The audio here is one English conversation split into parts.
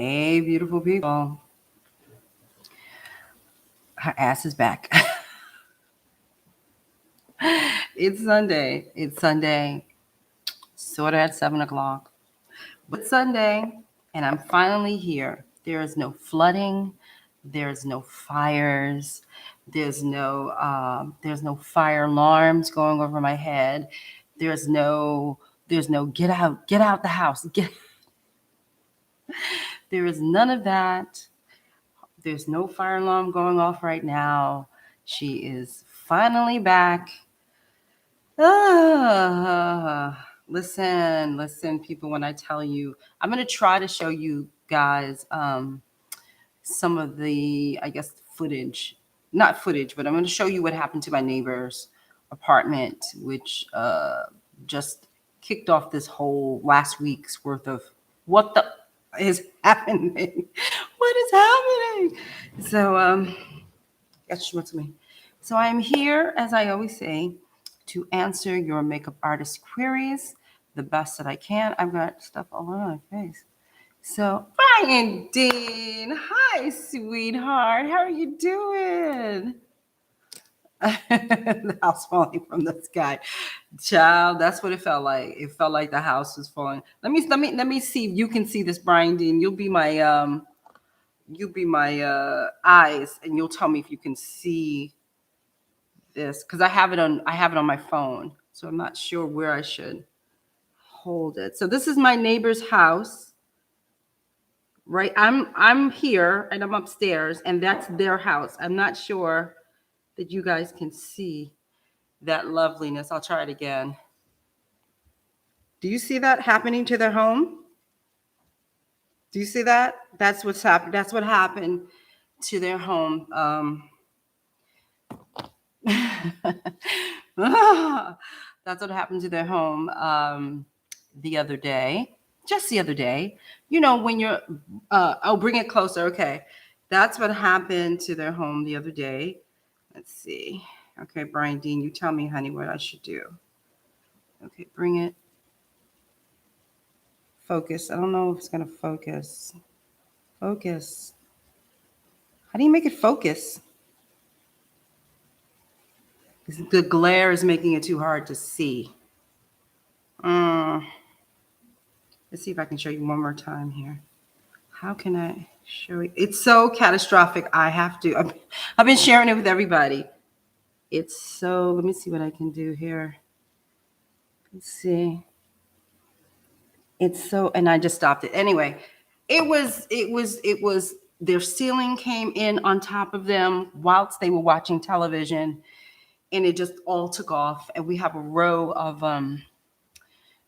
Hey, beautiful people. Her ass is back. It's Sunday. It's Sunday. Sort of at 7 o'clock. But it's Sunday, and I'm finally here. There is no flooding. There's no fires. There's no fire alarms going over my head. There's no get out the house. There is none of that. There's no fire alarm going off right now. She is finally back. Listen, people, when I tell you, I'm going to try to show you guys some of the, I guess, footage. Not footage, but I'm going to show you what happened to my neighbor's apartment, which just kicked off this whole last week's worth of what the is happening. What is happening? So, that's what's me. So I'm here, as I always say, to answer your makeup artist queries the best that I can. I've got stuff all over my face. So, Brian Dean, hi, sweetheart. How are you doing? The house falling from the sky, child. That's what it felt like. It felt like the house was falling. Let me see if you can see this, Brian Dean. You'll be my eyes, and you'll tell me if you can see this, because I have it on my phone, so I'm not sure where I should hold it. So this is my neighbor's house, right? I'm here and I'm upstairs, and that's their house. I'm not sure that you guys can see that loveliness. I'll try it again. Do you see that happening to their home? Do you see that? That's what's happened. That's what happened to their home. That's what happened to their home the other day. Just the other day. You know, when you're, I'll bring it closer. Okay. That's what happened to their home the other day. Let's see. Okay, Brian Dean, you tell me, honey, what I should do. Okay, bring it. Focus. I don't know if it's going to focus. Focus. How do you make it focus? The glare is making it too hard to see. Let's see if I can show you one more time here. How can I show you? It's so catastrophic. I have to. I've been sharing it with everybody. It's so. Let me see what I can do here. Let's see. It's so. And I just stopped it. Anyway, it was. Their ceiling came in on top of them whilst they were watching television, and it just all took off. And we have a row of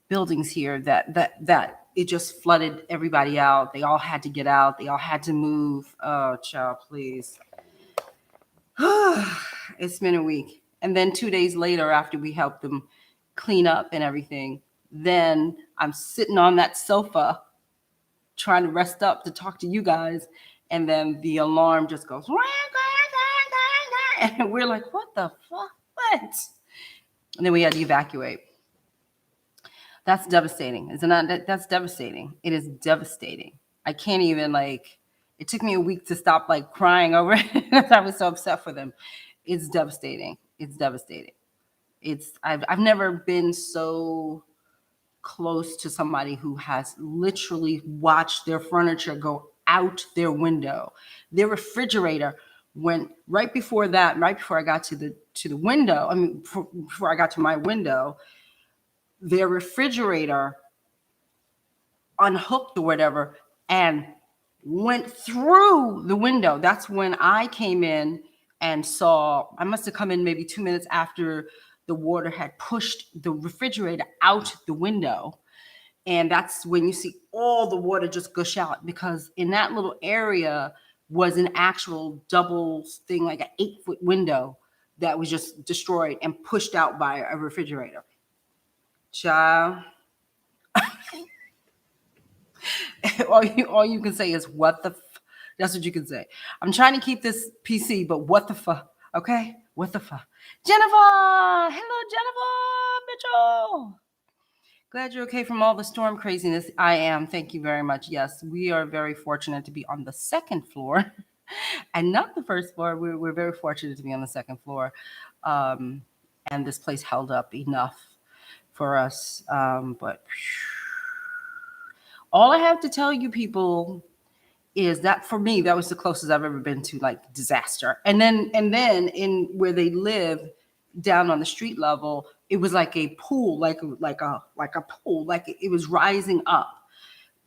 buildings here that it just flooded everybody out. They all had to get out. They all had to move. Oh, child, please. It's been a week. And then 2 days later, after we helped them clean up and everything, then I'm sitting on that sofa trying to rest up to talk to you guys. And then the alarm just goes, and we're like, what the fuck? What? And then we had to evacuate. That's devastating. Isn't that? That's devastating. It is devastating. I can't even, like, it took me a week to stop, like, crying over it because I was so upset for them. It's devastating. It's devastating. I've never been so close to somebody who has literally watched their furniture go out their window. Their refrigerator went right before I got to the window. I mean, before I got to my window, their refrigerator unhooked or whatever and went through the window. That's when I came in and saw. I must have come in maybe 2 minutes after the water had pushed the refrigerator out the window. And that's when you see all the water just gush out, because in that little area was an actual double thing, like an 8-foot window that was just destroyed and pushed out by a refrigerator. Child. all you can say is what the that's what you can say. I'm trying to keep this PC, but what the fuck? Okay? What the fuck? Jennifer! Hello, Jennifer Mitchell! Glad you're okay from all the storm craziness. I am. Thank you very much. Yes, we are very fortunate to be on the second floor and not the first floor. We're very fortunate to be on the second floor. Um, and this place held up enough for us. But all I have to tell you people is that for me, that was the closest I've ever been to like disaster. And then in where they live down on the street level, it was like a pool, like a pool, like it was rising up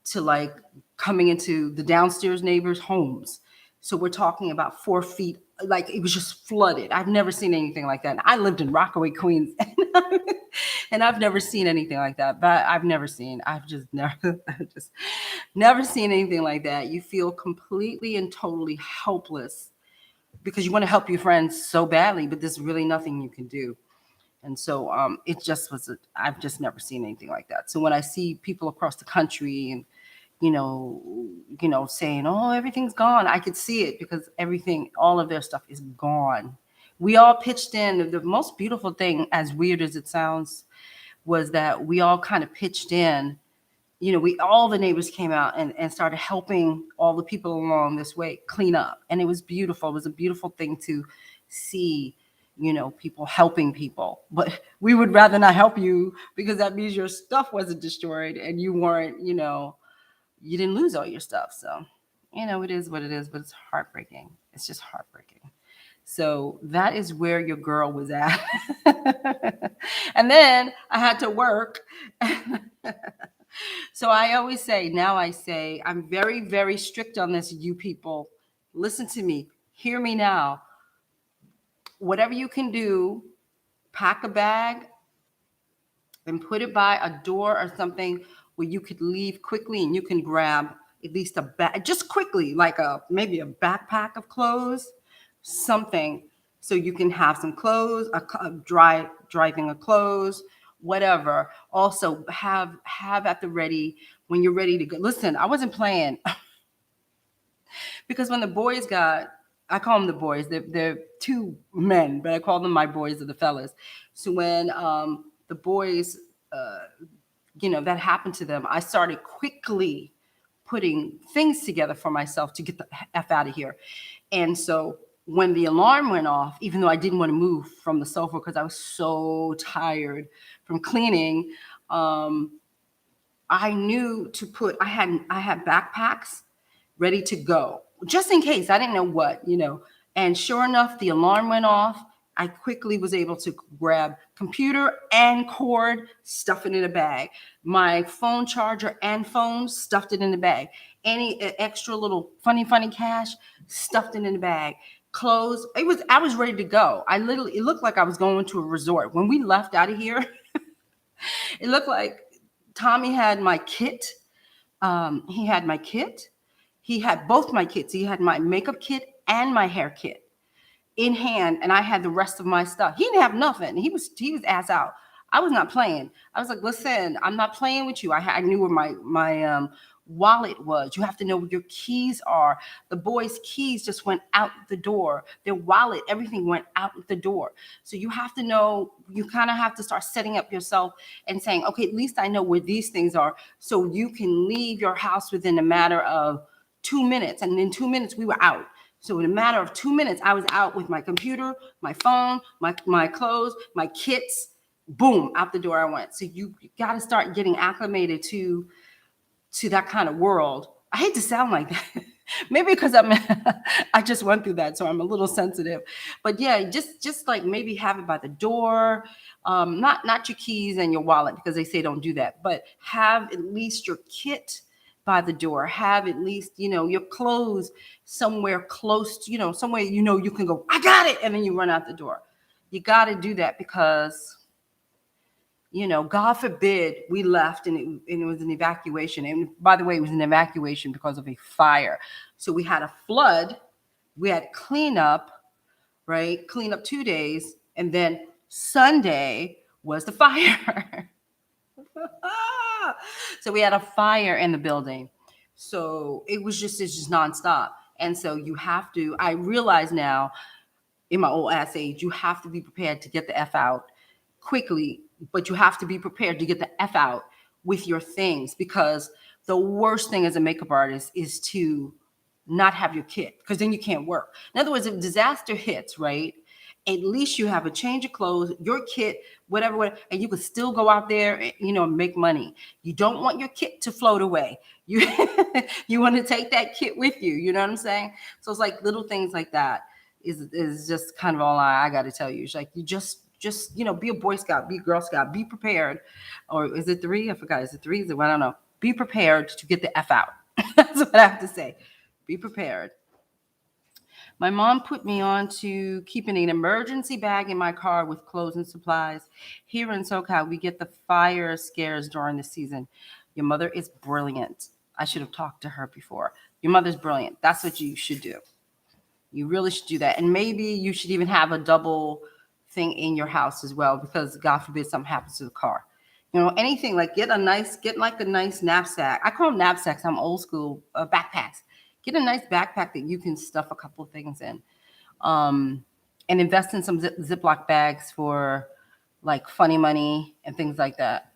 to like coming into the downstairs neighbors' homes. So we're talking about 4 feet, like it was just flooded. I've never seen anything like that. And I lived in Rockaway, Queens, and I've never seen anything like that. But I've just never, I've just never seen anything like that. You feel completely and totally helpless because you want to help your friends so badly, but there's really nothing you can do. And so it just was, I've just never seen anything like that. So when I see people across the country and, saying, oh, everything's gone, I could see it because everything, all of their stuff is gone. We all pitched in. The most beautiful thing, as weird as it sounds, was that we all kind of pitched in. All the neighbors came out and started helping all the people along this way clean up. And it was beautiful. It was a beautiful thing to see, people helping people. But we would rather not help you because that means your stuff wasn't destroyed and you weren't, you didn't lose all your stuff. So, it is what it is, but it's heartbreaking. It's just heartbreaking. So that is where your girl was at. And then I had to work. So I always say, now I say, I'm very, very strict on this, you people. Listen to me. Hear me now. Whatever you can do, pack a bag and put it by a door or something where you could leave quickly and you can grab at least a bag, just quickly, like maybe a backpack of clothes, something, so you can have some clothes, a dry thing of clothes, whatever. Also have at the ready when you're ready to go. Listen, I wasn't playing because when the boys I call them the boys. They're two men, but I call them my boys or the fellas. So when the boys, that happened to them, I started quickly putting things together for myself to get the F out of here. And so when the alarm went off, even though I didn't want to move from the sofa because I was so tired from cleaning, I knew to put, I had backpacks ready to go just in case. I didn't know what, and sure enough, the alarm went off. I quickly was able to grab computer and cord, stuff it in a bag. My phone charger and phone, stuffed it in the bag. Any extra little funny cash, stuffed it in the bag. Clothes, I was ready to go. It looked like I was going to a resort. When we left out of here, it looked like Tommy had my kit. He had my kit. He had both my kits. He had my makeup kit and my hair kit in hand, and I had the rest of my stuff. He didn't have nothing. He was ass out. I was not playing. I was like, listen, I'm not playing with you. I knew where my wallet was. You have to know where your keys are. The boys' keys just went out the door. Their wallet, everything went out the door. So you have to know, you kind of have to start setting up yourself and saying, okay, at least I know where these things are. So you can leave your house within a matter of 2 minutes. And in 2 minutes, we were out. So in a matter of 2 minutes, I was out with my computer, my phone, my clothes, my kits. Boom, out the door I went. So you got to start getting acclimated to that kind of world. I hate to sound like that. Maybe because I just went through that, so I'm a little sensitive. But yeah, just like maybe have it by the door, not your keys and your wallet because they say don't do that. But have at least your kit by the door. Have at least your clothes somewhere close to somewhere you can go. I got it, and then you run out the door. You got to do that because God forbid we left and it was an evacuation. And by the way, it was an evacuation because of a fire. So we had a flood, we had cleanup, right? Cleanup 2 days, and then Sunday was the fire. So we had a fire in the building. So it's just nonstop. And so I realize now in my old ass age, you have to be prepared to get the F out quickly, but you have to be prepared to get the F out with your things, because the worst thing as a makeup artist is to not have your kit, because then you can't work. In other words, if disaster hits, right, at least you have a change of clothes, your kit, whatever, and you can still go out there and, make money. You don't want your kit to float away. You you want to take that kit with you. You know what I'm saying? So it's like little things like that is just kind of all I got to tell you. It's like you just be a Boy Scout, be a Girl Scout, be prepared. Or is it 3? I forgot. Is it 3? Is it 1? I don't know. Be prepared to get the F out. That's what I have to say. Be prepared. My mom put me on to keeping an emergency bag in my car with clothes and supplies. Here in SoCal, we get the fire scares during the season. Your mother is brilliant. I should have talked to her before. Your mother's brilliant. That's what you should do. You really should do that. And maybe you should even have a double thing in your house as well, because God forbid something happens to the car. Anything, like get like a nice knapsack. I call them knapsacks. I'm old school. Backpacks. Get a nice backpack that you can stuff a couple of things in, and invest in some Ziploc bags for like funny money and things like that.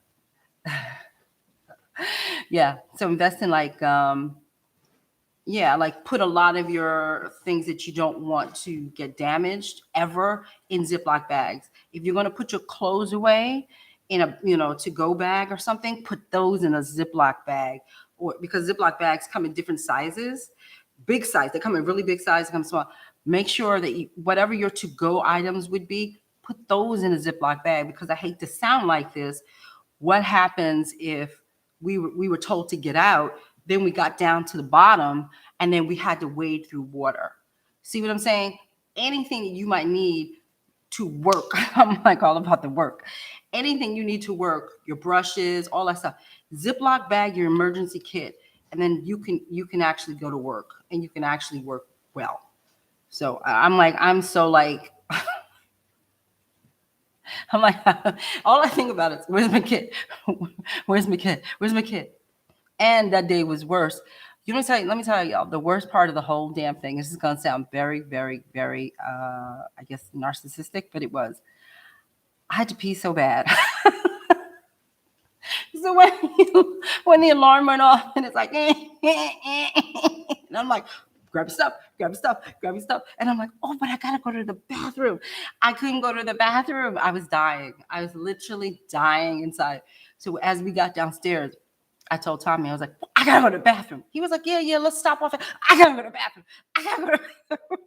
Yeah. So invest in like put a lot of your things that you don't want to get damaged ever in Ziploc bags. If you're going to put your clothes away in a to-go bag or something, put those in a Ziploc bag, or because Ziploc bags come in different sizes. Big size, they come in really big size, they come small. Make sure that whatever your to-go items would be, put those in a Ziploc bag, because I hate to sound like this. What happens if we were told to get out, then we got down to the bottom, and then we had to wade through water? See what I'm saying? Anything that you might need to work, I'm like all about the work. Anything you need to work, your brushes, all that stuff, Ziploc bag your emergency kit, and then you can actually go to work, and you can actually work well. So I'm like, I'm like, all I think about is, where's my kid? Where's my kid? Where's my kid? And that day was worse. Let me tell y'all, the worst part of the whole damn thing, this is going to sound very, very, very, I guess, narcissistic, but it was. I had to pee so bad. So when the alarm went off, and it's like, and I'm like, grab your stuff. And I'm like, oh, but I gotta go to the bathroom. I couldn't go to the bathroom. I was dying. I was literally dying inside. So as we got downstairs, I told Tommy, I was like, I gotta go to the bathroom. He was like, yeah, let's stop off. I gotta go to the bathroom. I gotta go to the bathroom.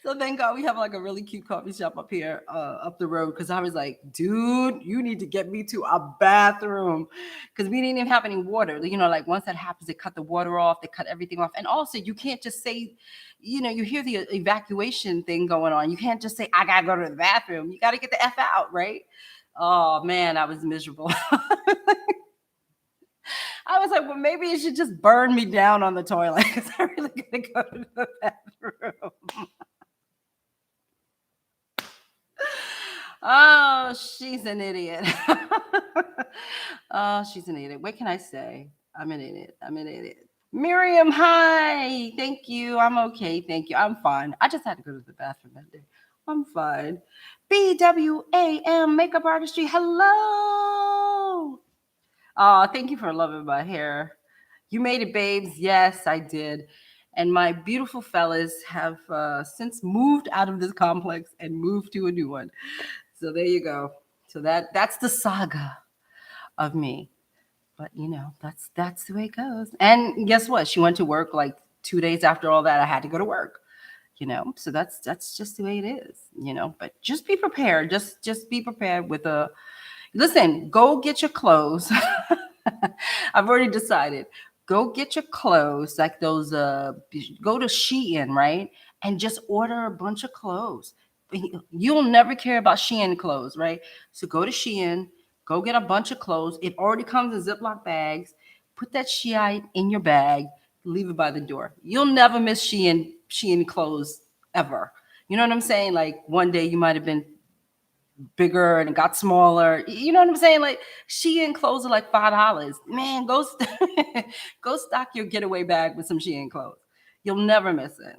So thank God we have like a really cute coffee shop up here, up the road. Because I was like, dude, you need to get me to a bathroom, because we didn't even have any water. Like once that happens, they cut the water off, they cut everything off. And also, you can't just say, you hear the evacuation thing going on. You can't just say, I gotta go to the bathroom. You gotta get the F out, right? Oh man, I was miserable. I was like, well, maybe it should just burn me down on the toilet, because I really gotta go to the bathroom. Oh, she's an idiot. Oh, she's an idiot. What can I say? I'm an idiot. Miriam, hi. Thank you. I'm okay. Thank you. I'm fine. I just had to go to the bathroom that day. I'm fine. BWAM Makeup Artistry. Hello. Oh, thank you for loving my hair. You made it, babes. Yes, I did. And my beautiful fellas have since moved out of this complex and moved to a new one. So there you go. So that's the saga of me. But that's the way it goes. And guess what? She went to work like 2 days after all that. I had to go to work. So that's just the way it is. But just be prepared. Just be prepared with a. Listen, go get your clothes. I've already decided. Go get your clothes, like those. Go to Shein, right, and just order a bunch of clothes. You'll never care about Shein clothes, right? So go to Shein, go get a bunch of clothes. It already comes in Ziploc bags. Put that Shein in your bag. Leave it by the door. You'll never miss Shein clothes ever. You know what I'm saying? Like one day you might have been bigger and it got smaller. You know what I'm saying? Like Shein clothes are like $5. Man, go go stock your getaway bag with some Shein clothes. You'll never miss it.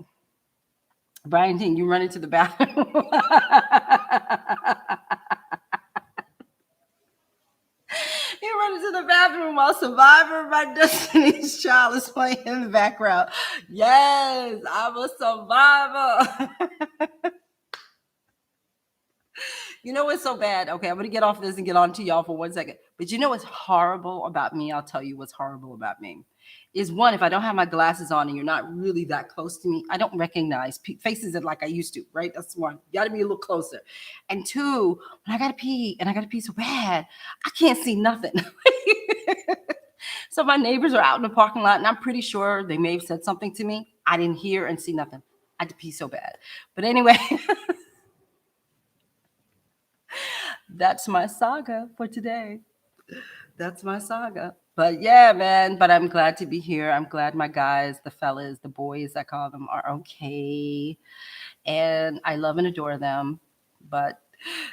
Brian Dean, you run into the bathroom. in the bathroom while Survivor My Destiny's Child is playing in the background. Yes, I'm a survivor. You know what's so bad? Okay, I'm going to get off this and get on to y'all for 1 second. But you know what's horrible about me? I'll tell you what's horrible about me. Is one, if I don't have my glasses on and you're not really that close to me, I don't recognize faces like I used to, right? That's one. You got to be a little closer. And two, when I got to pee and I got to pee so bad, I can't see nothing. So my neighbors are out in the parking lot and I'm pretty sure they may have said something to me. I didn't hear and see nothing. I had to pee so bad. But anyway, that's my saga for today. That's my saga. But yeah, man, but I'm glad to be here. I'm glad my guys, the fellas, the boys, I call them, are okay. And I love and adore them. But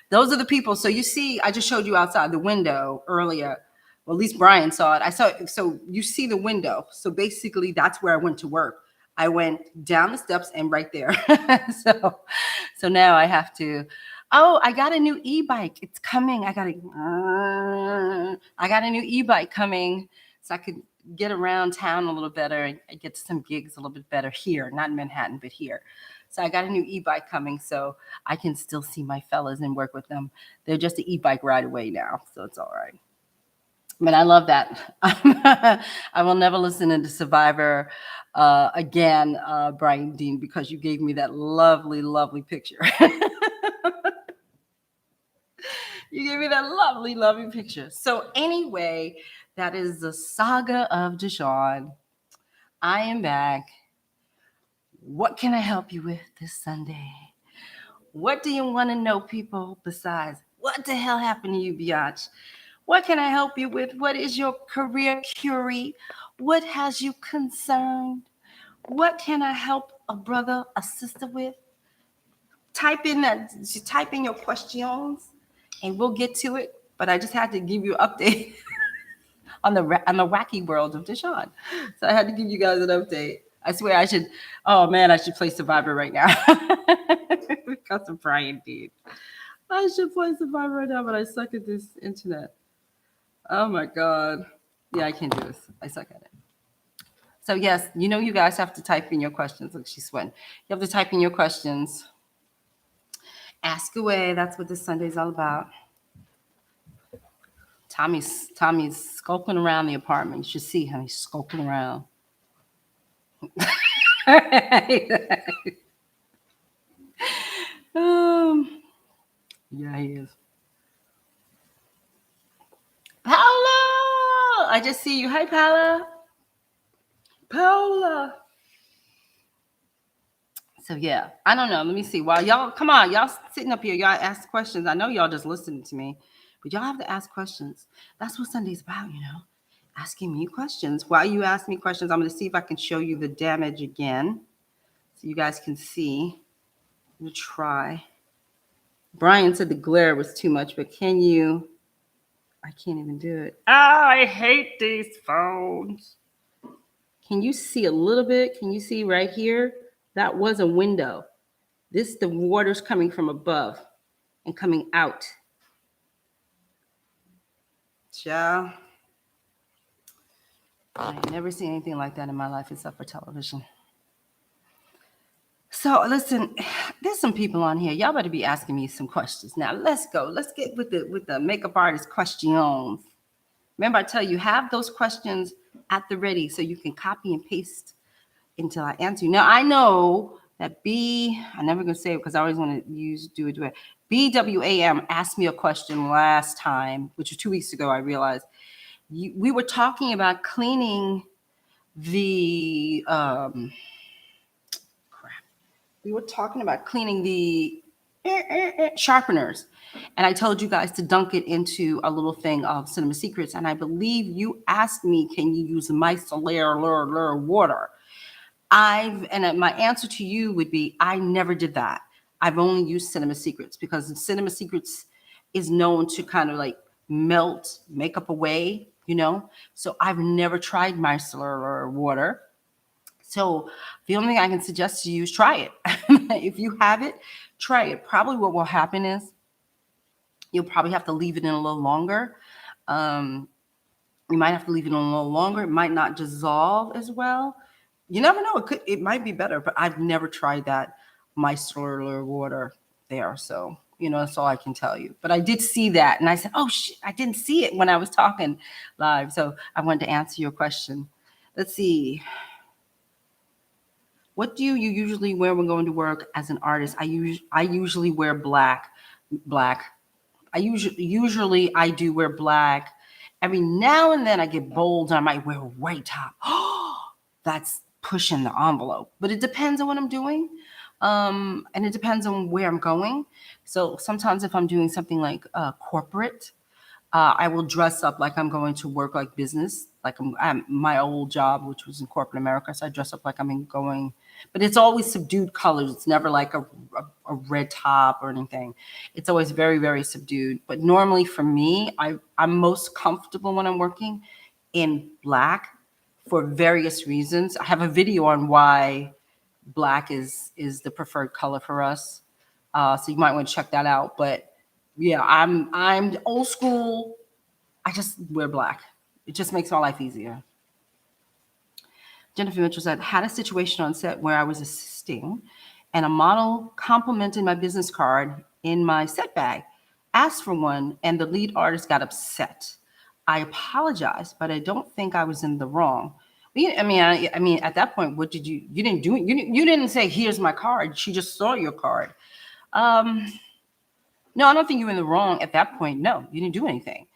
those are the people. So you see, I just showed you outside the window earlier. Well, at least Brian saw it. I saw it. So you see the window. So basically that's where I went to work. I went down the steps and right there. so now I have to. Oh, I got a new e-bike. It's coming. I got a new e-bike coming, so I could get around town a little better and get to some gigs a little bit better here, not in Manhattan, but here. So I got a new e-bike coming, so I can still see my fellas and work with them. They're just an e-bike ride away now, so it's all right. But I love that. I will never listen to Survivor again, Brian Dean, because you gave me that lovely, lovely picture. You gave me that lovely, lovely picture. So anyway, that is the saga of DeShawn. I am back. What can I help you with this Sunday? What do you want to know, people, besides what the hell happened to you, biatch? What can I help you with? What is your career query? What has you concerned? What can I help a brother, a sister with? Type in your questions and we'll get to it. But I just had to give you an update on the wacky world of DeShawn. So I had to give you guys an update. I swear I should play Survivor right now. Because of Brian Dean. I should play Survivor right now, but I suck at this internet. Oh my God. Yeah, I can't do this. I suck at it. So yes, you guys have to type in your questions. Look, she's sweating. You have to type in your questions. Ask away. That's what this Sunday is all about. Tommy's skulking around the apartment. You should see how he's skulking around. Yeah, he is. Paola! I just see you. Hi, Paola. Paola. So yeah, I don't know. Let me see. While y'all, come on, y'all sitting up here, y'all ask questions. I know y'all just listening to me, but y'all have to ask questions. That's what Sunday's about, asking me questions. While you ask me questions, I'm going to see if I can show you the damage again, so you guys can see. I'm going to try. Brian said the glare was too much, but can you? I can't even do it. Oh, I hate these phones. Can you see a little bit? Can you see right here? That was a window. The water's coming from above and coming out. Child. I ain't never seen anything like that in my life except for television. So listen, there's some people on here. Y'all better be asking me some questions. Now let's go. Let's get with the makeup artist questions. Remember, I tell you, have those questions at the ready so you can copy and paste until I answer you. Now I know that I'm never gonna say it because I always want to do it. BWAM asked me a question last time, which was 2 weeks ago. I realized we were talking about cleaning the We were talking about cleaning the sharpeners, and I told you guys to dunk it into a little thing of Cinema Secrets, and I believe you asked me, can you use micellar water? My answer to you would be, I never did that. I've only used Cinema Secrets because Cinema Secrets is known to kind of like melt makeup away, So I've never tried micellar water. So the only thing I can suggest to you is try it. If you have it, try it. Probably what will happen is you'll probably have to leave it in a little longer. You might have to leave it on a little longer. It might not dissolve as well. You never know. It might be better, but I've never tried that micellar water there. So, that's all I can tell you. But I did see that. And I said, oh, shit, I didn't see it when I was talking live. So I wanted to answer your question. Let's see. What do you usually wear when going to work as an artist? I usually wear black. Usually I do wear black. Every now and then I get bold and I might wear a white top. That's pushing the envelope. But it depends on what I'm doing. And it depends on where I'm going. So sometimes if I'm doing something like corporate, I will dress up like I'm going to work like business, like I'm my old job, which was in corporate America. So I dress up like I'm going, but it's always subdued colors. It's never like a red top or anything. It's always very, very subdued. But normally for me, I'm most comfortable when I'm working in black for various reasons. I have a video on why black is the preferred color for us. So you might want to check that out. But yeah, I'm old school. I just wear black. It just makes my life easier. Jennifer Mitchell said, had a situation on set where I was assisting and a model complimented my business card in my set bag, asked for one, and the lead artist got upset. I apologized, but I don't think I was in the wrong. I mean, at that point, what did you didn't do? You didn't say, here's my card. She just saw your card. No, I don't think you're in the wrong at that point. No, you didn't do anything.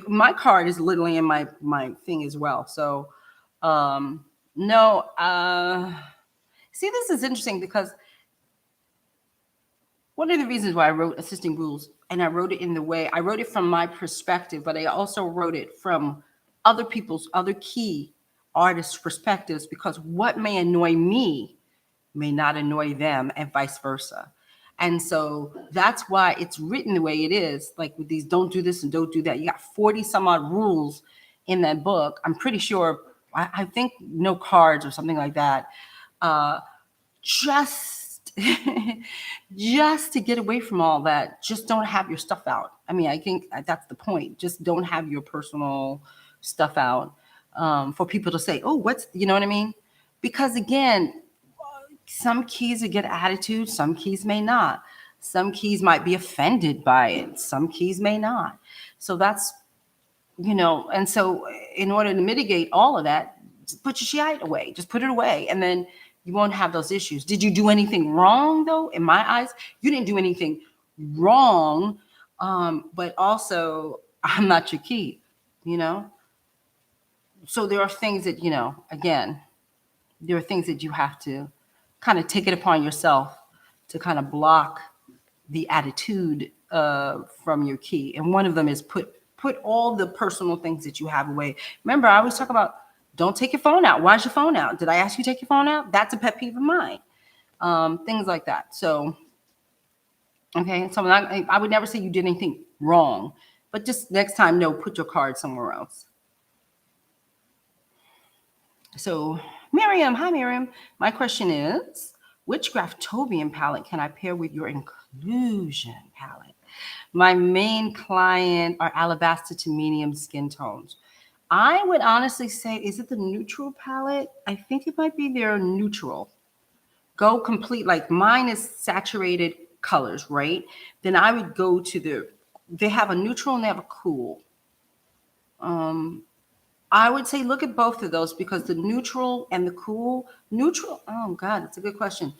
My card is literally in my thing as well. So, no. See, this is interesting because one of the reasons why I wrote Assisting Rules, and I wrote it in the way, I wrote it from my perspective, but I also wrote it from other key artists' perspectives, because what may annoy me may not annoy them and vice versa. And so that's why it's written the way it is, like with these don't do this and don't do that. You got 40 some odd rules in that book. I'm pretty sure, I think no cards or something like that. Just to get away from all that, just don't have your stuff out. I mean, I think that's the point. Just don't have your personal stuff out for people to say, oh, you know what I mean? Because again, some keys will get attitude, some keys may not. Some keys might be offended by it, some keys may not. So that's, and so in order to mitigate all of that, just put your shit away, just put it away, and then you won't have those issues. Did you do anything wrong, though? In my eyes, you didn't do anything wrong, but also I'm not your key, So there are things that, again, there are things that you have to kind of take it upon yourself to kind of block the attitude from your key. And one of them is put all the personal things that you have away. Remember, I always talk about don't take your phone out. Why's your phone out? Did I ask you to take your phone out? That's a pet peeve of mine. Things like that. So, okay. So I would never say you did anything wrong, but just next time, no, put your card somewhere else. So Miriam, hi Miriam. My question is, which Graftobian palette can I pair with your inclusion palette? My main client are alabaster to medium skin tones. I would honestly say, is it the neutral palette? I think it might be their neutral. Go complete, like mine is saturated colors, right? Then I would go to they have a neutral and they have a cool. I would say look at both of those, because the neutral and the cool, oh God, that's a good question.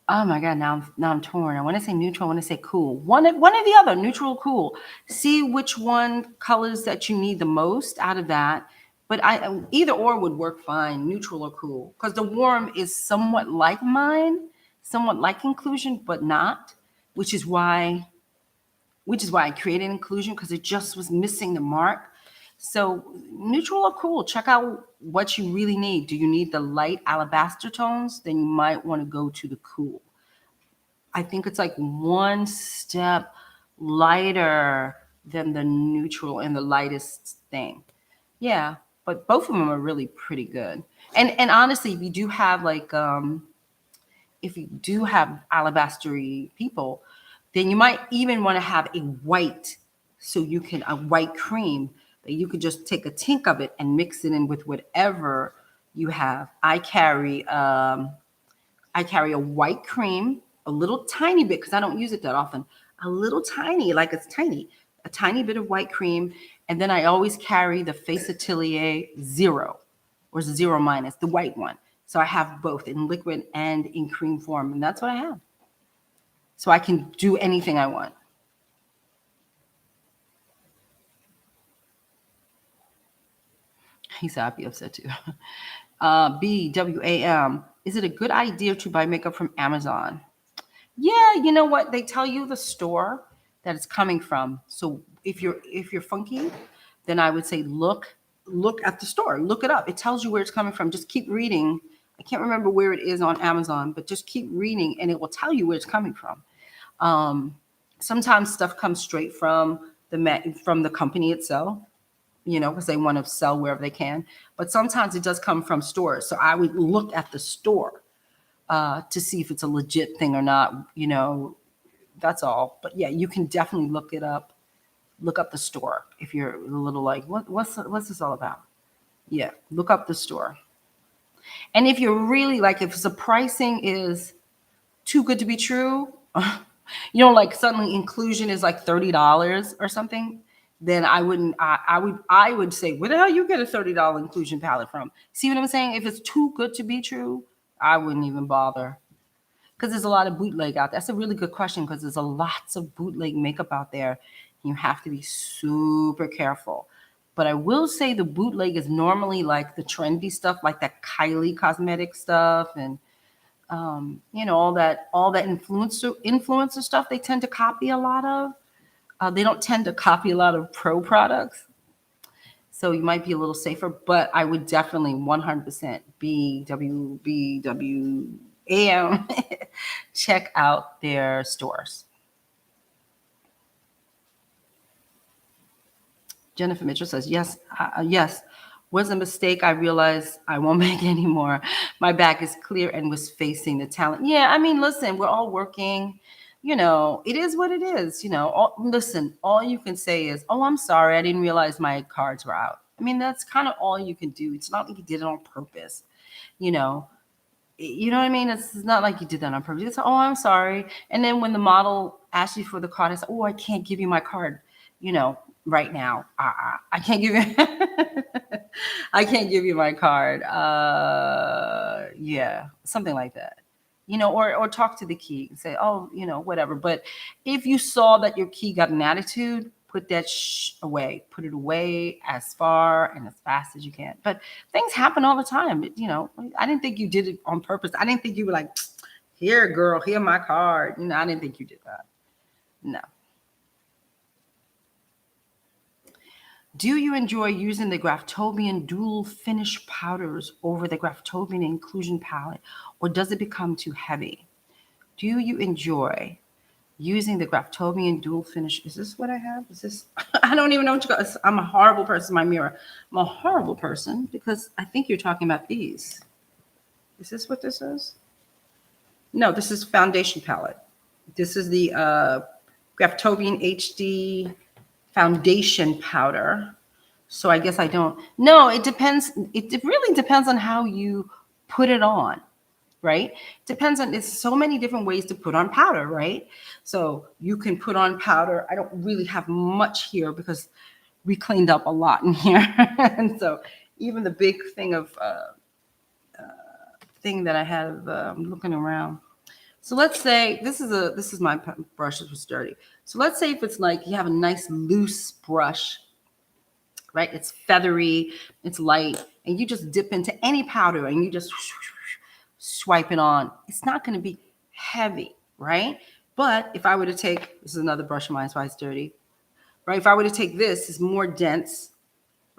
Oh my God, now I'm torn. I want to say neutral, I want to say cool. One or the other, neutral or cool. See which one colors that you need the most out of that. But either or would work fine, neutral or cool. Because the warm is somewhat like mine, somewhat like inclusion, but not, which is why I created inclusion, because it just was missing the mark. So neutral or cool, check out what you really need. Do you need the light alabaster tones? Then you might want to go to the cool. I think it's like one step lighter than the neutral and the lightest thing. Yeah, but both of them are really pretty good. And honestly, if you do have alabastery people, then you might even want to have a white So you can, a white cream that you could just take a tink of it and mix it in with whatever you have. I carry a white cream, a little tiny bit, because I don't use it that often. A little tiny, like it's tiny, a tiny bit of white cream. And then I always carry the Face Atelier Zero, or Zero Minus, the white one. So I have both in liquid and in cream form. And that's what I have. So I can do anything I want. He said, I'd be upset too. BWAM, is it a good idea to buy makeup from Amazon? Yeah, you know what? They tell you the store that it's coming from. So if you're funky, then I would say look at the store. Look it up. It tells you where it's coming from. Just keep reading. I can't remember where it is on Amazon, but just keep reading and it will tell you where it's coming from. Sometimes stuff comes straight from the company itself, because they want to sell wherever they can. But sometimes it does come from stores. So I would look at the store to see if it's a legit thing or not. That's all. But yeah, you can definitely look it up. Look up the store if you're a little like, what's this all about? Yeah, look up the store. And if you're really like, if the pricing is too good to be true, like suddenly inclusion is like $30 or something, then I wouldn't. I would say, where the hell you get a $30 inclusion palette from? See what I'm saying? If it's too good to be true, I wouldn't even bother. Because there's a lot of bootleg out there. That's a really good question, because there's lots of bootleg makeup out there. You have to be super careful. But I will say the bootleg is normally like the trendy stuff, like that Kylie cosmetic stuff, and all that influencer stuff. They tend to copy a lot of. They don't tend to copy a lot of pro products. So you might be a little safer, but I would definitely 100% BWBWAM check out their stores. Jennifer Mitchell says, yes, yes, was a mistake. I realized I won't make any more. My back is clear and was facing the talent. Yeah, I mean, listen, we're all working. It is what it is. Listen, all you can say is, oh, I'm sorry. I didn't realize my cards were out. I mean, that's kind of all you can do. It's not like you did it on purpose. You know what I mean? It's not like you did that on purpose. It's, oh, I'm sorry. And then when the model asks you for the card, it's, oh, I can't give you my card, right now. I can't give you, I can't give you my card. Yeah, something like that. Or talk to the key and say, oh, whatever. But if you saw that your key got an attitude, put that away. Put it away as far and as fast as you can. But things happen all the time. I didn't think you did it on purpose. I didn't think you were like, here, girl, here my card. I didn't think you did that. No. Do you enjoy using the Graftobian dual finish powders over the Graftobian inclusion palette, or does it become too heavy? Do you enjoy using the Graftobian dual finish? Is this what I have? Is this? I don't even know what to go. I'm a horrible person. My mirror. I'm a horrible person because I think you're talking about these. Is this what this is? No, this is foundation palette. This is the Graftobian HD Foundation powder. So I guess I don't. No, it depends. It really depends on how you put it on. Right? Depends on, there's so many different ways to put on powder, right? So you can put on powder. I don't really have much here because we cleaned up a lot in here. And so even the big thing of thing that I have, I'm looking around. So let's say this is my brush that was dirty. So let's say if it's like you have a nice loose brush, right? It's feathery, it's light, and you just dip into any powder and you just swipe it on. It's not going to be heavy, right? But if I were to take, this is another brush of mine, so it's dirty, right? If I were to take this, it's more dense,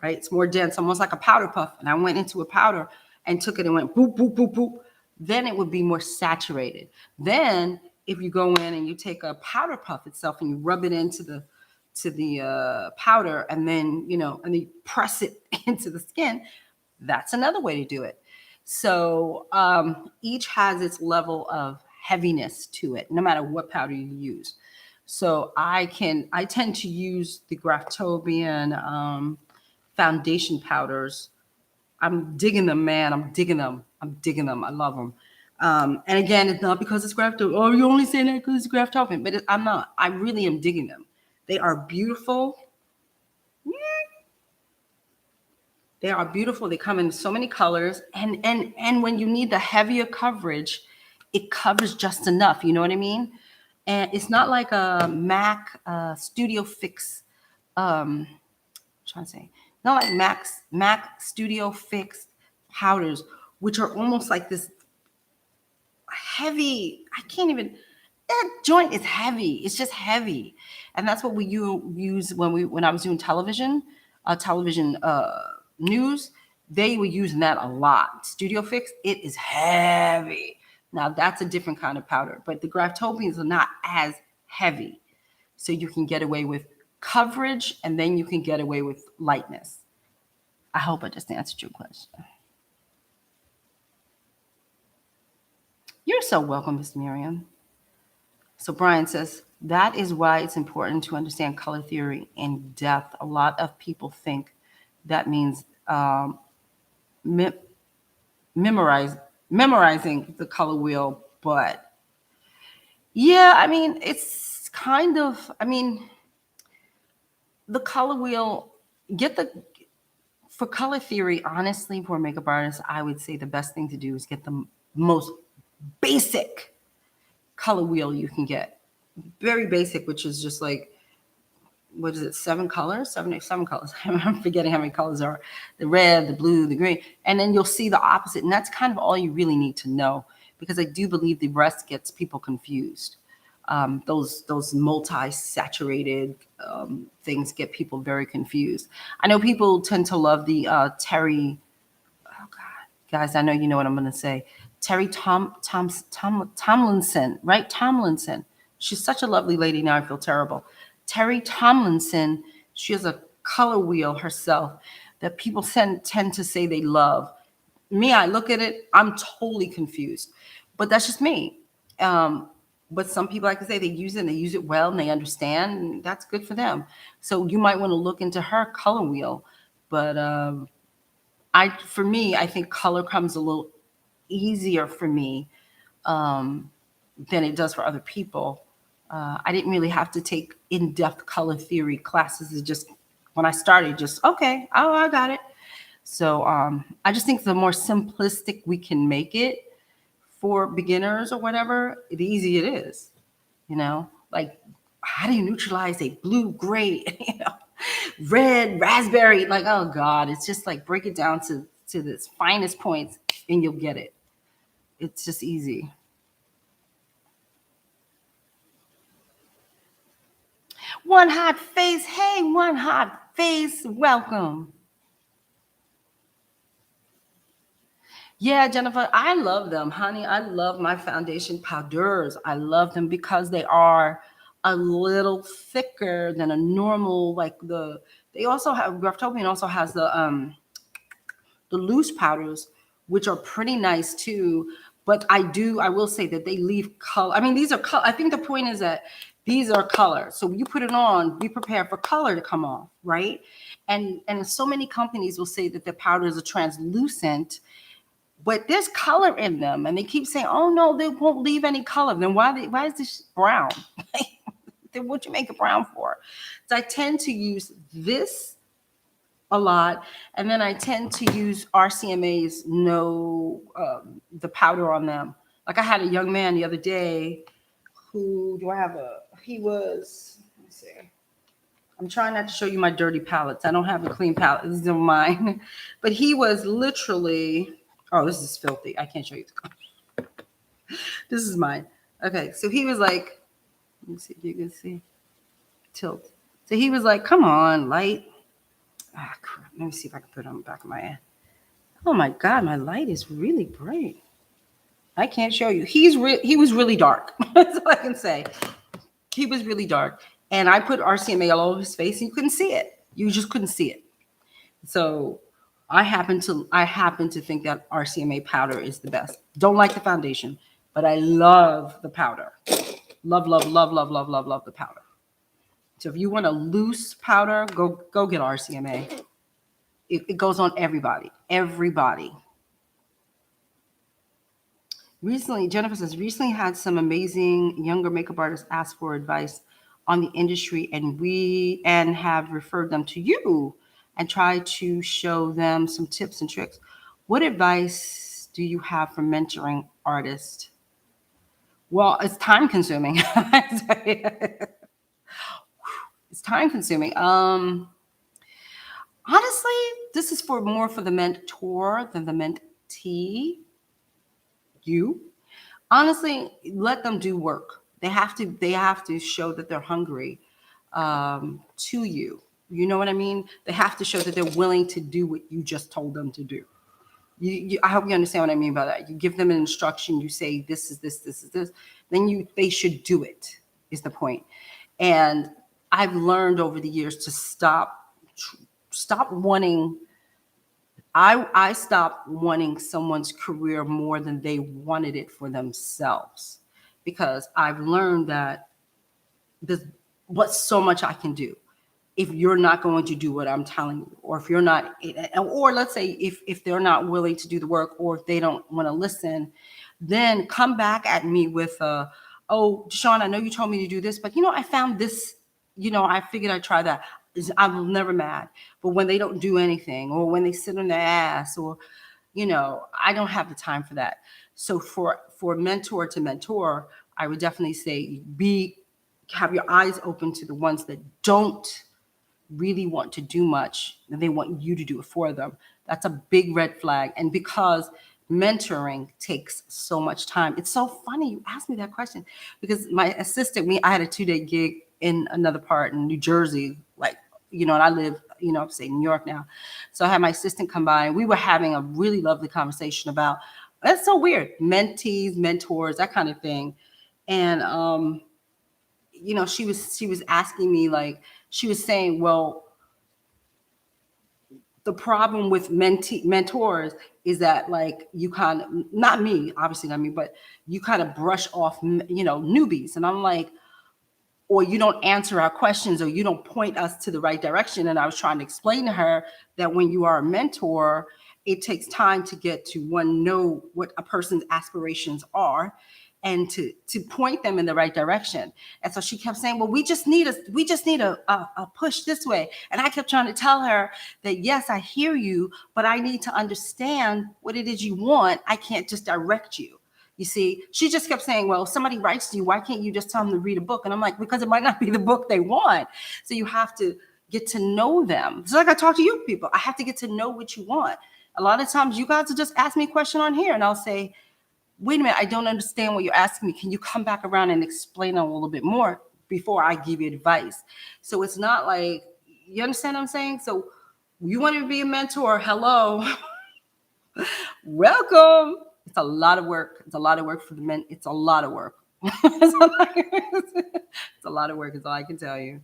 right? It's more dense, almost like a powder puff. And I went into a powder and took it and went boop, boop, boop, boop. Then it would be more saturated. Then if you go in and you take a powder puff itself and you rub it into the powder and then, and then you press it into the skin, that's another way to do it. So each has its level of heaviness to it, no matter what powder you use. So I tend to use the Graftobian foundation powders. I'm digging them, man. I'm digging them. I love them. And again, it's not because it's Graftobian. Oh, you're only saying that because it's Graftobian, but I'm not. I really am digging them. They are beautiful. They are beautiful. They come in so many colors, and when you need the heavier coverage, it covers just enough. You know what I mean? And it's not like a MAC Studio Fix. I'm trying to say, not like MAC Studio Fix powders, which are almost like this heavy. I can't even. That joint is heavy. It's just heavy, and that's what we use when I was doing television news. They were using that a lot. Studio Fix, it is heavy. Now that's a different kind of powder, but the Graftobians are not as heavy, so you can get away with coverage, and then you can get away with lightness. I hope I just answered your question. You're so welcome, Miss Miriam. So Brian says, that is why it's important to understand color theory in depth. A lot of people think that means memorizing the color wheel, but yeah, I mean, it's kind of, I mean, the color wheel, for color theory, honestly, for a makeup artist, I would say the best thing to do is get the most basic color wheel you can get. Very basic, which is just like, what is it, 7 colors? 7 colors. I'm forgetting how many colors are. The red, the blue, the green. And then you'll see the opposite. And that's kind of all you really need to know, because I do believe the rest gets people confused. Those multi-saturated things get people very confused. I know people tend to love the Terry, oh God, guys, I know you know what I'm going to say. Terry Tomlinson, right? Tomlinson. She's such a lovely lady. Now I feel terrible. Terry Tomlinson, she has a color wheel herself that people tend to say they love. Me, I look at it, I'm totally confused. But that's just me. But some people, like I say, they use it and they use it well and they understand. And that's good for them. So you might want to look into her color wheel. But for me, I think color comes a little easier for me than it does for other people. I didn't really have to take in-depth color theory classes. It's just when I started, just okay, oh, I got it. So I just think the more simplistic we can make it for beginners or whatever, the easier it is. You know, like how do you neutralize a blue, gray, red, raspberry? Like, oh God, it's just like break it down to its finest points and you'll get it. It's just easy. One hot face. Hey, one hot face. Welcome. Yeah, Jennifer, I love them, honey. I love my foundation powders. I love them because they are a little thicker than a normal, they also have, Graftobian also has the loose powders, which are pretty nice too. But I will say that they leave color. I mean, these are color. I think the point is that these are color. So when you put it on, be prepared for color to come off, right? And so many companies will say that their powders are translucent, but there's color in them. And they keep saying, oh no, they won't leave any color. Then why is this brown? Then what you make it brown for? So I tend to use this a lot, and then I tend to use RCMA's the powder on them. Like I had a young man the other day who he was, let me see. I'm trying not to show you my dirty palettes. I don't have a clean palette. These are mine. But he was literally, oh, this is filthy. I can't show you. This is mine. Okay, so he was like, let me see if you can see. Tilt. So he was like, come on, light. Ah, crap. Let me see if I can put it on the back of my head. Oh my God, my light is really bright. I can't show you. He was really dark. That's all I can say. He was really dark. And I put RCMA all over his face and you couldn't see it. You just couldn't see it. So I happen to think that RCMA powder is the best. Don't like the foundation, but I love the powder. Love, love, love, love, love, love, love the powder. So if you want a loose powder, go get RCMA. It goes on everybody. Recently, Jennifer says, recently had some amazing younger makeup artists ask for advice on the industry, and have referred them to you and try to show them some tips and tricks. What advice do you have for mentoring artists? Well, it's time consuming. It's time consuming. Honestly, this is more for the mentor than the mentee. Honestly, let them do work. They have to show that they're hungry to you. You know what I mean? They have to show that they're willing to do what you just told them to do. I hope you understand what I mean by that. You give them an instruction. You say, this is this, this is this. Then they should do it, is the point. And I've learned over the years to stop wanting. I stopped wanting someone's career more than they wanted it for themselves, because I've learned that there's what's so much I can do if you're not going to do what I'm telling you, or if you're not, or let's say if they're not willing to do the work, or if they don't want to listen, then come back at me with oh, DeShawn, I know you told me to do this, but I found this, I figured I'd try that. I'm never mad. But when they don't do anything, or when they sit on their ass, or, I don't have the time for that. So for mentor to mentor, I would definitely say have your eyes open to the ones that don't really want to do much, and they want you to do it for them. That's a big red flag. And because mentoring takes so much time, it's so funny you asked me that question, because my assistant, I had a 2-day gig in another part in New Jersey, and I live, upstate New York now. So I had my assistant come by, and we were having a really lovely conversation about, that's so weird, mentees, mentors, that kind of thing. And she was asking me, she was saying, well, the problem with mentors is that, you kind of, not me, obviously not me, but you kind of brush off, newbies. And I'm like, or you don't answer our questions, or you don't point us to the right direction. And I was trying to explain to her that when you are a mentor, it takes time to get to know what a person's aspirations are, and to point them in the right direction. And so she kept saying, well, we just need a push this way. And I kept trying to tell her that, yes, I hear you, but I need to understand what it is you want. I can't just direct you. You see, she just kept saying, well, if somebody writes to you, why can't you just tell them to read a book? And I'm like, because it might not be the book they want. So you have to get to know them. It's like I talk to you people. I have to get to know what you want. A lot of times you guys will just ask me a question on here, and I'll say, wait a minute, I don't understand what you're asking me. Can you come back around and explain a little bit more before I give you advice? So it's not like, you understand what I'm saying? So you want to be a mentor? Hello. Welcome. It's a lot of work. It's a lot of work for the men. It's a lot of work. It's a lot of work is all I can tell you.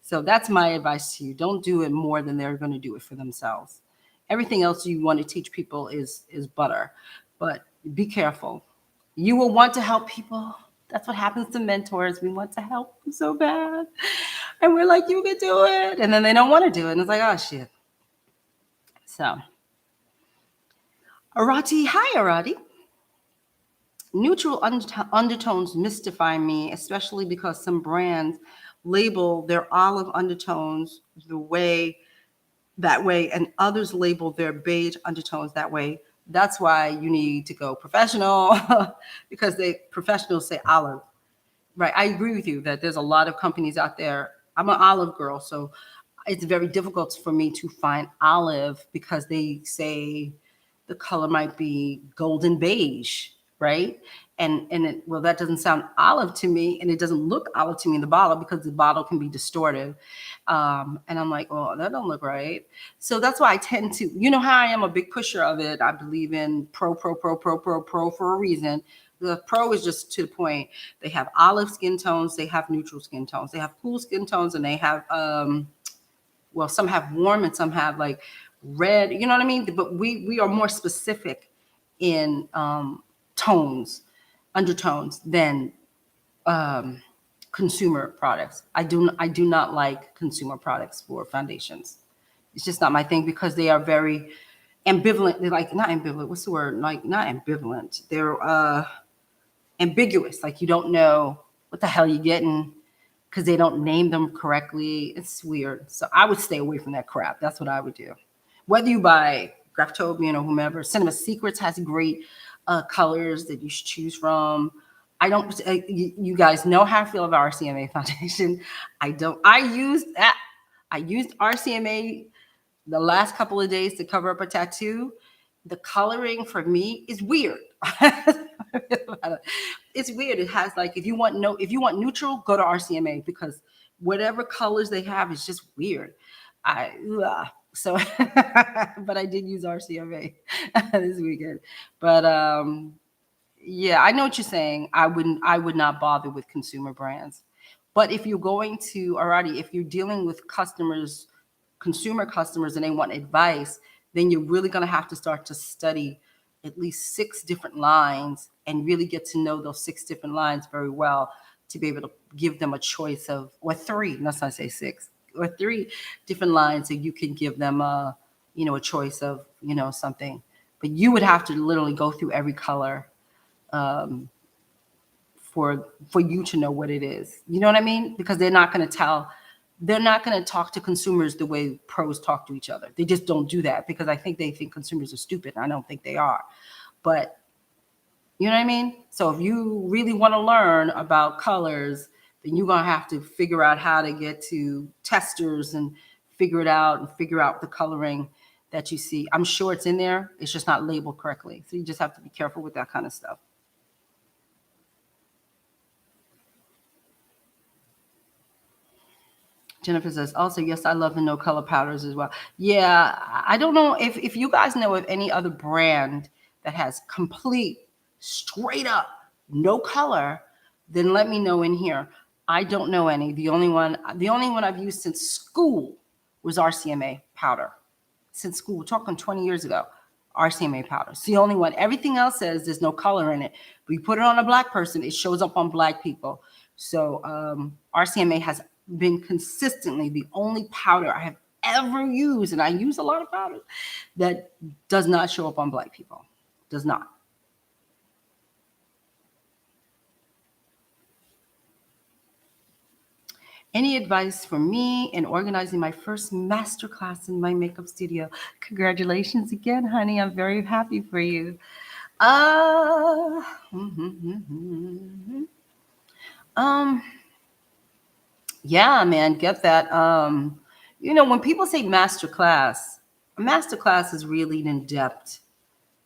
So that's my advice to you. Don't do it more than they're going to do it for themselves. Everything else you want to teach people is butter, but be careful. You will want to help people. That's what happens to mentors. We want to help them so bad. And we're like, you can do it. And then they don't want to do it. And it's like, oh, shit. So, Arati. Hi, Arati. Neutral undertones mystify me, especially because some brands label their olive undertones that way, and others label their beige undertones that way. That's why you need to go professional, because professionals say olive. Right. I agree with you that there's a lot of companies out there. I'm an olive girl, so it's very difficult for me to find olive, because they say the color might be golden beige, right? And that doesn't sound olive to me, and it doesn't look olive to me in the bottle, because the bottle can be distorted. And I'm like, oh, that don't look right. So that's why I tend to, how I am a big pusher of it. I believe in pro for a reason. The pro is just to the point. They have olive skin tones, they have neutral skin tones, they have cool skin tones, and they have some have warm and some have like red, you know what I mean? But we are more specific in tones, undertones, than consumer products. I do not like consumer products for foundations. It's just not my thing because they are very ambivalent. They're like not ambivalent. What's the word? Like not ambivalent. They're ambiguous. Like you don't know what the hell you're getting because they don't name them correctly. It's weird. So I would stay away from that crap. That's what I would do. Whether you buy Graftobian or whomever, Cinema Secrets has great colors that you should choose from. I don't. You guys know how I feel about RCMA Foundation. I don't. I used that. I used RCMA the last couple of days to cover up a tattoo. The coloring for me is weird. It's weird. It has like if you want neutral, go to RCMA because whatever colors they have is just weird. So but I did use RCMA this weekend. But yeah, I know what you're saying. I would not bother with consumer brands. But if you're going to already, if you're dealing with customers, consumer customers, and they want advice, then you're really going to have to start to study at least 6 different lines and really get to know those 6 different lines very well to be able to give them a choice of, or 3, let's not say 6, or 3 different lines that you can give them a choice of, something. But you would have to literally go through every color for you to know what it is. You know what I mean? Because they're not going to talk to consumers the way pros talk to each other. They just don't do that because I think they think consumers are stupid. I don't think they are. But you know what I mean? So if you really want to learn about colors, then you're going to have to figure out how to get to testers and figure out the coloring that you see. I'm sure it's in there. It's just not labeled correctly. So you just have to be careful with that kind of stuff. Jennifer says, also, yes, I love the no color powders as well. Yeah, I don't know if you guys know of any other brand that has complete, straight up, no color, then let me know in here. I don't know any. The only one I've used since school was RCMA powder. Since school, we're talking 20 years ago, RCMA powder. It's the only one. Everything else says there's no color in it. But you put it on a black person, it shows up on black people. So RCMA has been consistently the only powder I have ever used, and I use a lot of powders, that does not show up on black people. Does not. Any advice for me in organizing my first masterclass in my makeup studio? Congratulations again, honey. I'm very happy for you. Yeah, man, get that. When people say masterclass, a masterclass is really in depth.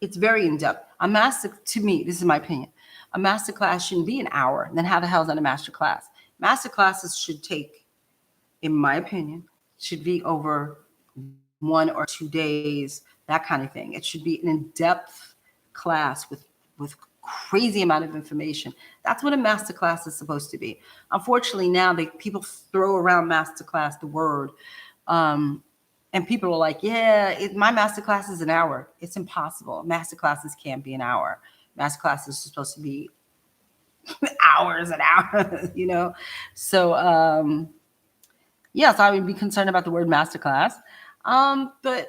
It's very in depth. To me, this is my opinion. A masterclass shouldn't be an hour. Then how the hell is that a masterclass? Masterclasses should take, in my opinion, should be over 1 or 2 days, that kind of thing. It should be an in-depth class with crazy amount of information. That's what a masterclass is supposed to be. Unfortunately, now people throw around masterclass, the word, and people are like, yeah, my masterclass is an hour. It's impossible. Masterclasses can't be an hour. Masterclasses are supposed to be hours and hours, So, yes, I would be concerned about the word masterclass. But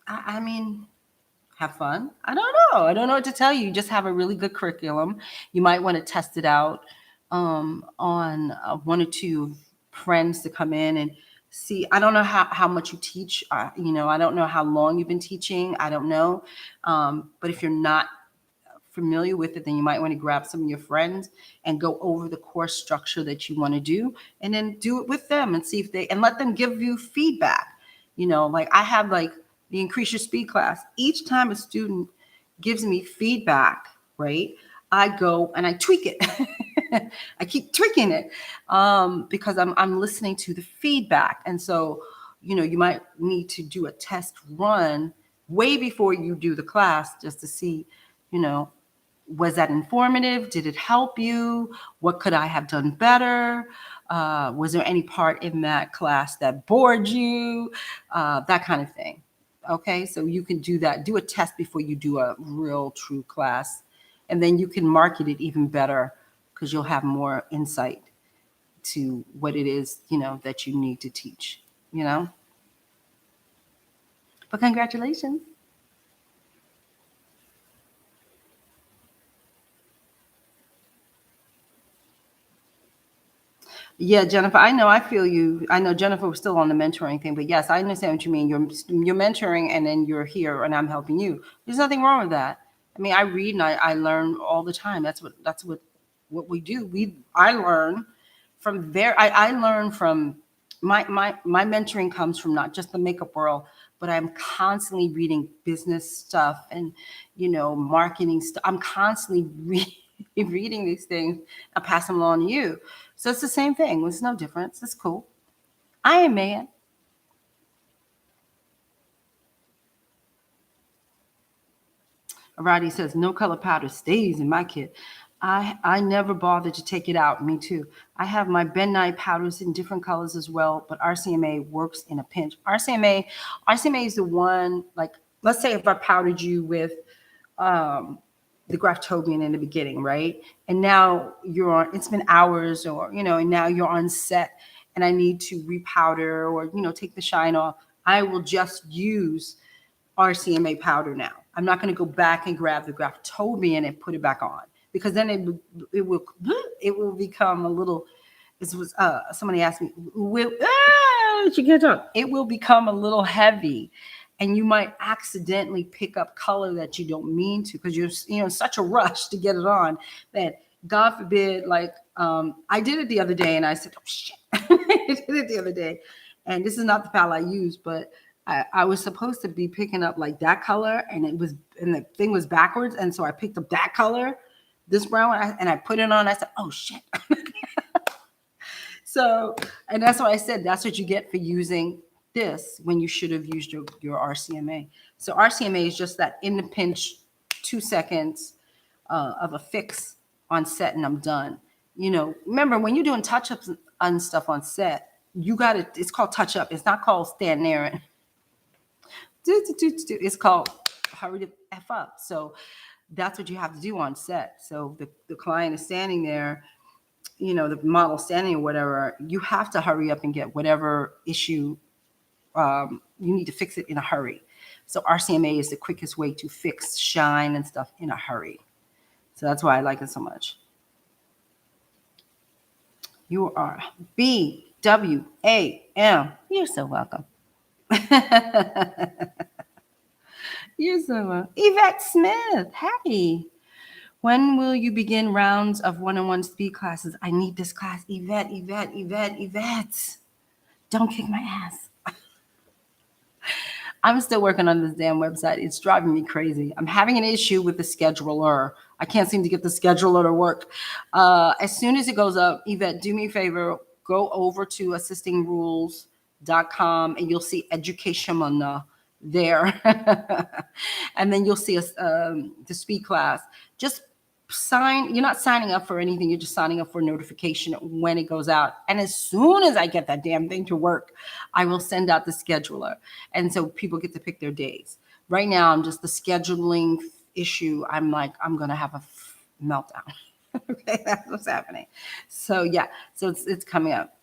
I mean, have fun. I don't know. I don't know what to tell you. You just have a really good curriculum. You might want to test it out on 1 or 2 friends to come in and see. I don't know how much you teach. I don't know how long you've been teaching. I don't know. But if you're not familiar with it, then you might want to grab some of your friends and go over the course structure that you want to do, and then do it with them and see and let them give you feedback. Like I have like the Increase Your Speed class. Each time a student gives me feedback, right, I go and I tweak it. I keep tweaking it because I'm listening to the feedback. And so, you might need to do a test run way before you do the class just to see, was that informative? Did it help you? What could I have done better? Was there any part in that class that bored you? That kind of thing. Okay, so you can do that. Do a test before you do a real true class. And then you can market it even better because you'll have more insight to what it is, that you need to teach, But congratulations. Yeah, Jennifer, I know, I feel you. I know Jennifer was still on the mentoring thing, but yes, I understand what you mean. You're mentoring and then you're here and I'm helping you. There's nothing wrong with that. I mean, I read and I learn all the time. That's what we do. I learn from there. I learn from my mentoring comes from not just the makeup world, but I'm constantly reading business stuff and marketing stuff. I'm constantly reading these things. I pass them along to you. So it's the same thing. There's no difference. It's cool. I am mad. Roddy says, no color powder stays in my kit. I never bothered to take it out. Me too. I have my Ben Nye powders in different colors as well, but RCMA works in a pinch. RCMA is the one, like, let's say if I powdered you with the Graftobian in the beginning, right? And now it's been hours and now you're on set and I need to repowder or, take the shine off. I will just use RCMA powder now. I'm not going to go back and grab the Graftobian and put it back on because then it will become a little. This was somebody asked me, she can't talk. It will become a little heavy, and you might accidentally pick up color that you don't mean to because you're in such a rush to get it on that God forbid, like I did it the other day and I said, oh shit, I did it the other day, and this is not the palette I use, but I was supposed to be picking up like that color and the thing was backwards. And so I picked up that color, this brown, and I put it on. I said, oh shit. So, and that's why I said, that's what you get for using this when you should have used your RCMA. So RCMA is just that in the pinch, 2 seconds of a fix on set and I'm done. Remember when you're doing touch-ups and stuff on set, it's called touch up. It's not called stand there and it's called hurry the F up. So that's what you have to do on set. So the client is standing there, the model standing or whatever, you have to hurry up and get whatever issue you need to fix it in a hurry. So RCMA is the quickest way to fix shine and stuff in a hurry. So that's why I like it so much. You are BWAM. You're so welcome. You're so welcome. Yvette Smith. Hey. When will you begin rounds of one-on-one speed classes? I need this class. Yvette. Don't kick my ass. I'm still working on this damn website. It's driving me crazy. I'm having an issue with the scheduler. I can't seem to get the scheduler to work. As soon as it goes up, Yvette, do me a favor. Go over to assistingrules.com and you'll see education there. And then you'll see the speed class. Just you're not signing up for anything. You're just signing up for a notification when it goes out. And as soon as I get that damn thing to work, I will send out the scheduler. And so people get to pick their days. Right now, I'm just the scheduling issue. I'm like, I'm going to have a meltdown. Okay, that's what's happening. So yeah, so it's coming up.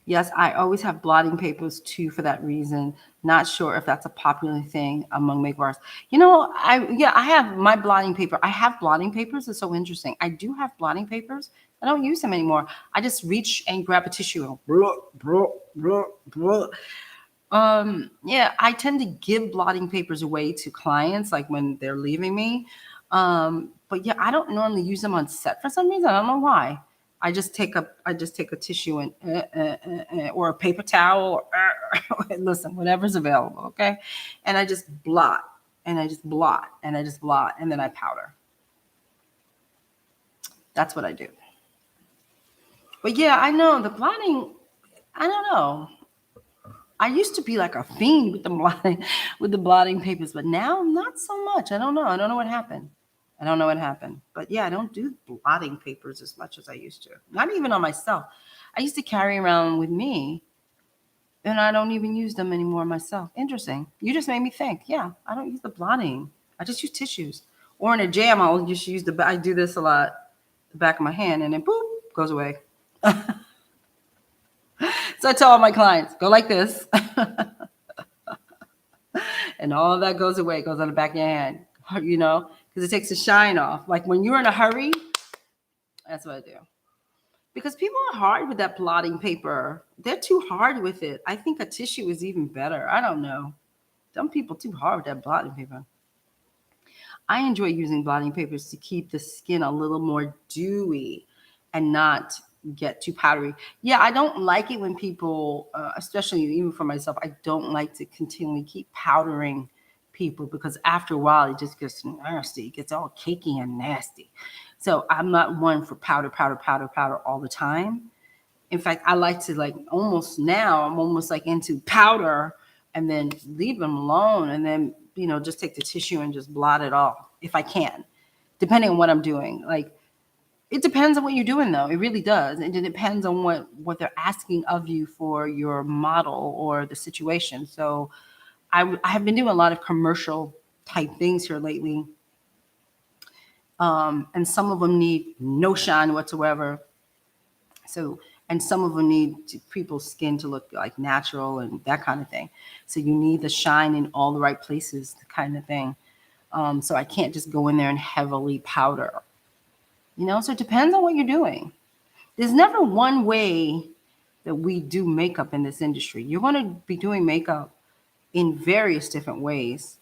Yes, I always have blotting papers too for that reason. Not sure if that's a popular thing among makeup artists. I have my blotting paper. I have blotting papers. It's so interesting. I do have blotting papers. I don't use them anymore. I just reach and grab a tissue and I tend to give blotting papers away to clients like when they're leaving me. But yeah, I don't normally use them on set for some reason. I don't know why. I just take a tissue and or a paper towel or listen, whatever's available, okay? And I just blot and I just blot and I just blot and then I powder. That's what I do. But yeah, I know the blotting, I don't know. I used to be like a fiend with the blotting papers, but now not so much. I don't know. I don't know what happened. But yeah, I don't do blotting papers as much as I used to. Not even on myself. I used to carry around with me, and I don't even use them anymore myself. Interesting. You just made me think. Yeah, I don't use the blotting. I just use tissues. Or in a jam, I'll just use I do this a lot, the back of my hand, and then boop, goes away. So I tell all my clients, go like this. And all of that goes away, goes on the back of your hand, you know, because it takes the shine off. Like when you're in a hurry, that's what I do. Because people are hard with that blotting paper. They're too hard with it. I think a tissue is even better. I don't know. Some people too hard with that blotting paper. I enjoy using blotting papers to keep the skin a little more dewy and not get too powdery. Yeah, I don't like it when people, especially even for myself, I don't like to continually keep powdering people because after a while it just gets nasty. It gets all cakey and nasty. So I'm not one for powder all the time. In fact, I like to like almost now, I'm almost like into powder and then leave them alone and then, you know, just take the tissue and just blot it off if I can, depending on what I'm doing. Like, it depends on what you're doing, though. It really does. And it depends on what they're asking of you for your model or the situation. So I have been doing a lot of commercial type things here lately. And some of them need no shine whatsoever. So, and some of them need people's skin to look like natural and that kind of thing. So you need the shine in all the right places, kind of thing. So I can't just go in there and heavily powder, you know? So it depends on what you're doing. There's never one way that we do makeup in this industry. You're going to be doing makeup in various different ways.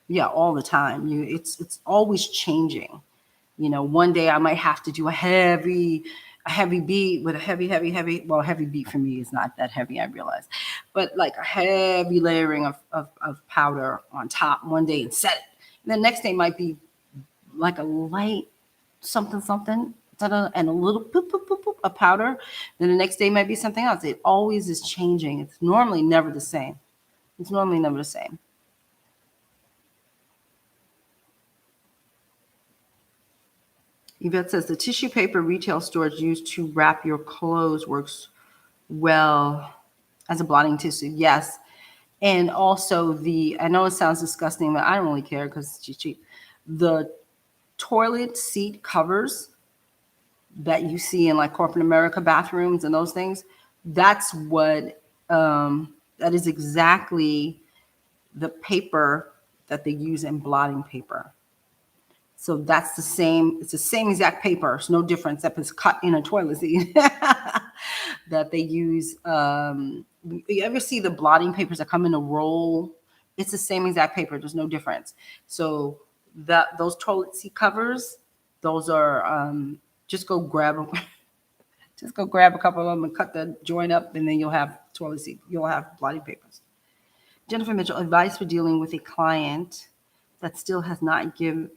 Yeah, all the time. It's always changing. You know, one day I might have to do a heavy beat with a heavy, well, heavy beat for me is not that heavy, I realize, but like a heavy layering of powder on top one day and set it. And the next day might be like a light something, and a little boop, boop, boop, boop, of powder. Then the next day might be something else. It always is changing. It's normally never the same. It's normally never the same. Yvette says the tissue paper retail storage used to wrap your clothes works well as a blotting tissue. Yes. And also I know it sounds disgusting, but I don't really care because it's cheap. The toilet seat covers that you see in like corporate America bathrooms and those things, that's what, that is exactly the paper that they use in blotting paper. So that's the same, it's the same exact paper. It's no difference except it's cut in a toilet seat that they use. You ever see the blotting papers that come in a roll? It's the same exact paper. There's no difference. So those toilet seat covers, those are, just go grab them. Just go grab a couple of them and cut the joint up, and then you'll have toilet seat. You'll have blotting papers. Jennifer Mitchell, advice for dealing with a client that still has not given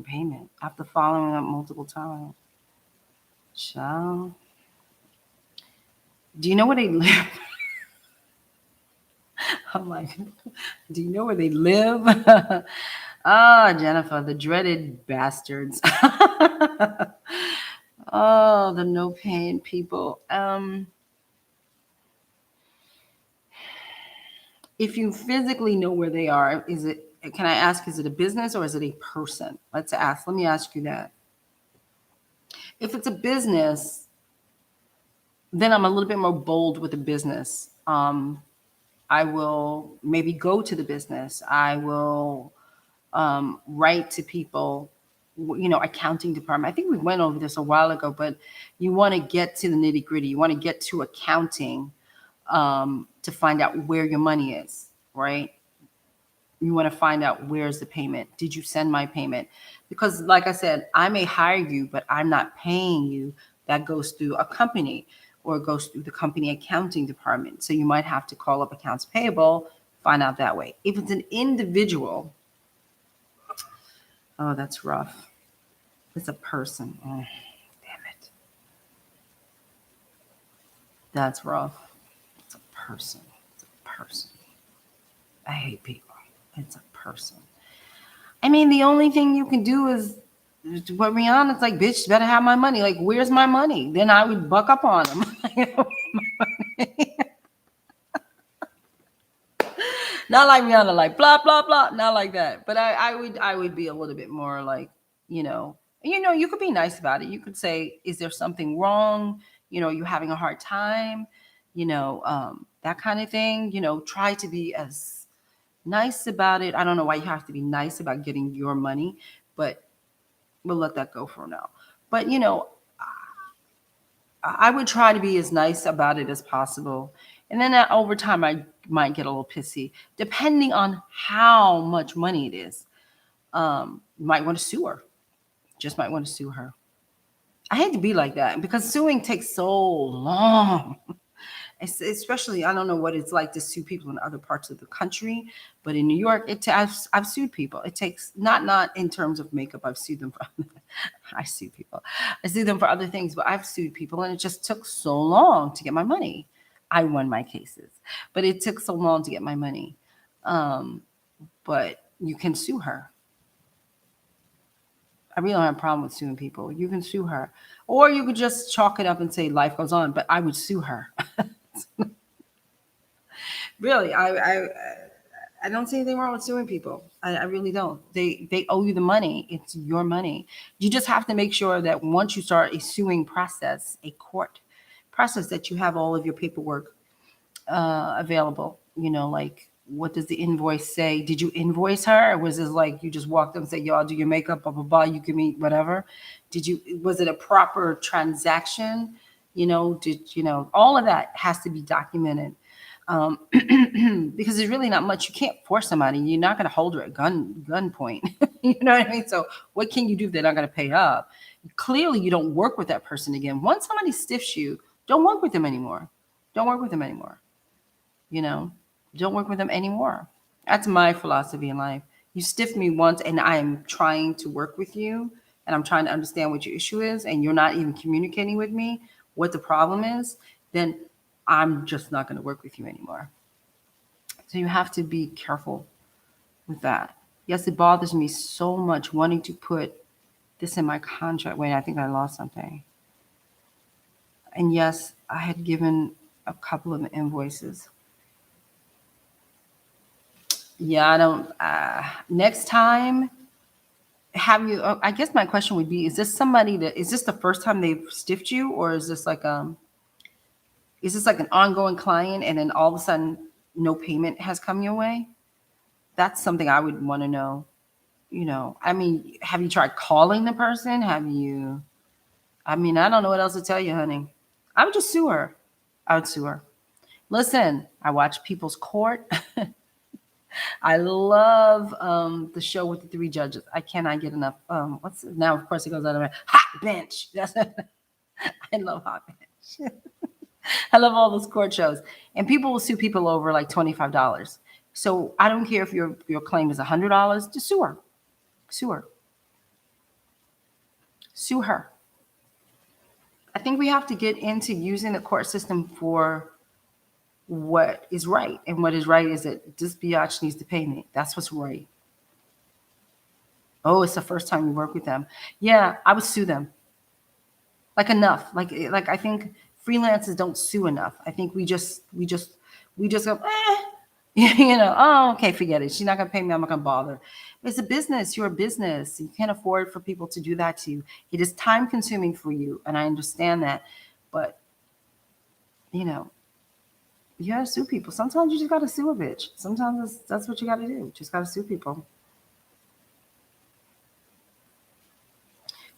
payment after following up multiple times. Child, do you know where they live? I'm like, do you know where they live? Ah, Jennifer, the dreaded bastards. Oh, the no paying people. If you physically know where they are, can I ask, is it a business or is it a person? Let me ask you that. If it's a business, then I'm a little bit more bold with the business. I will maybe go to the business. I will write to people, you know, accounting department. I think we went over this a while ago, but you want to get to the nitty gritty. You want to get to accounting to find out where your money is, right? You want to find out where's the payment. Did you send my payment? Because like I said, I may hire you, but I'm not paying you. That goes through a company or it goes through the company accounting department. So you might have to call up accounts payable, find out that way. If it's an individual, oh, that's rough. It's a person. Oh, damn it. That's rough. It's a person. It's a person. I hate people. It's a person. I mean, the only thing you can do is what Rihanna's like, bitch, better have my money. Like, where's my money? Then I would buck up on them. Not like Rihanna, like blah, blah, blah. Not like that. But I would be a little bit more like, you know, You could be nice about it. You could say, is there something wrong? You having a hard time? That kind of thing. Try to be as nice about it. I don't know why you have to be nice about getting your money, but we'll let that go for now. But I would try to be as nice about it as possible. And then over time, I might get a little pissy, depending on how much money it is. You might want to sue her. Just might want to sue her. I hate to be like that because suing takes so long. Especially, I don't know what it's like to sue people in other parts of the country, but in New York, I've sued people. It takes not in terms of makeup. I've sued them for I sue people. I sue them for other things, but I've sued people, and it just took so long to get my money. I won my cases, but it took so long to get my money. But you can sue her. I really don't have a problem with suing people. You can sue her, or you could just chalk it up and say life goes on. But I would sue her. Really, I don't see anything wrong with suing people. I really don't. They owe you the money. It's your money. You just have to make sure that once you start a suing process, a court process, that you have all of your paperwork available. Like, what does the invoice say? Did you invoice her, or was it like you just walked up and said, "Yo, I'll do your makeup, blah blah blah. You give me whatever." Was it a proper transaction? All of that has to be documented. Because there's really not much. You can't force somebody. You're not going to hold her at gunpoint. You know what I mean? So what can you do if they're not going to pay up? Clearly, you don't work with that person again. Once somebody stiffs you, don't work with them anymore. Don't work with them anymore. Don't work with them anymore. That's my philosophy in life. You stiff me once, and I'm trying to work with you, and I'm trying to understand what your issue is, and you're not even communicating with me what the problem is, then I'm just not going to work with you anymore. So you have to be careful with that. Yes, it bothers me so much wanting to put this in my contract. Wait, I think I lost something. And yes, I had given a couple of invoices. Yeah, I don't. Next time, have you? I guess my question would be: is this the first time they've stiffed you, or is this like an ongoing client, and then all of a sudden no payment has come your way? That's something I would want to know. I mean, have you tried calling the person? I don't know what else to tell you, honey. I would just sue her. I would sue her. Listen, I watch People's Court. I love the show with the three judges. I cannot get enough. Now? Of course, it goes out of my Hot Bench. I love Hot Bench. I love all those court shows. And people will sue people over like $25. So I don't care if your claim is $100. Just sue her. Sue her. Sue her. I think we have to get into using the court system for what is right. And what is right is that this biatch needs to pay me. That's what's right. Oh, it's the first time you work with them. Yeah, I would sue them. Like enough. Like I think freelancers don't sue enough. I think we just go, oh, okay, forget it. She's not gonna pay me. I'm not gonna bother. It's a business. You're a business. You can't afford for people to do that to you. It is time consuming for you, and I understand that. But you gotta sue people. Sometimes you just gotta sue a bitch. Sometimes that's what you gotta do. You just gotta sue people.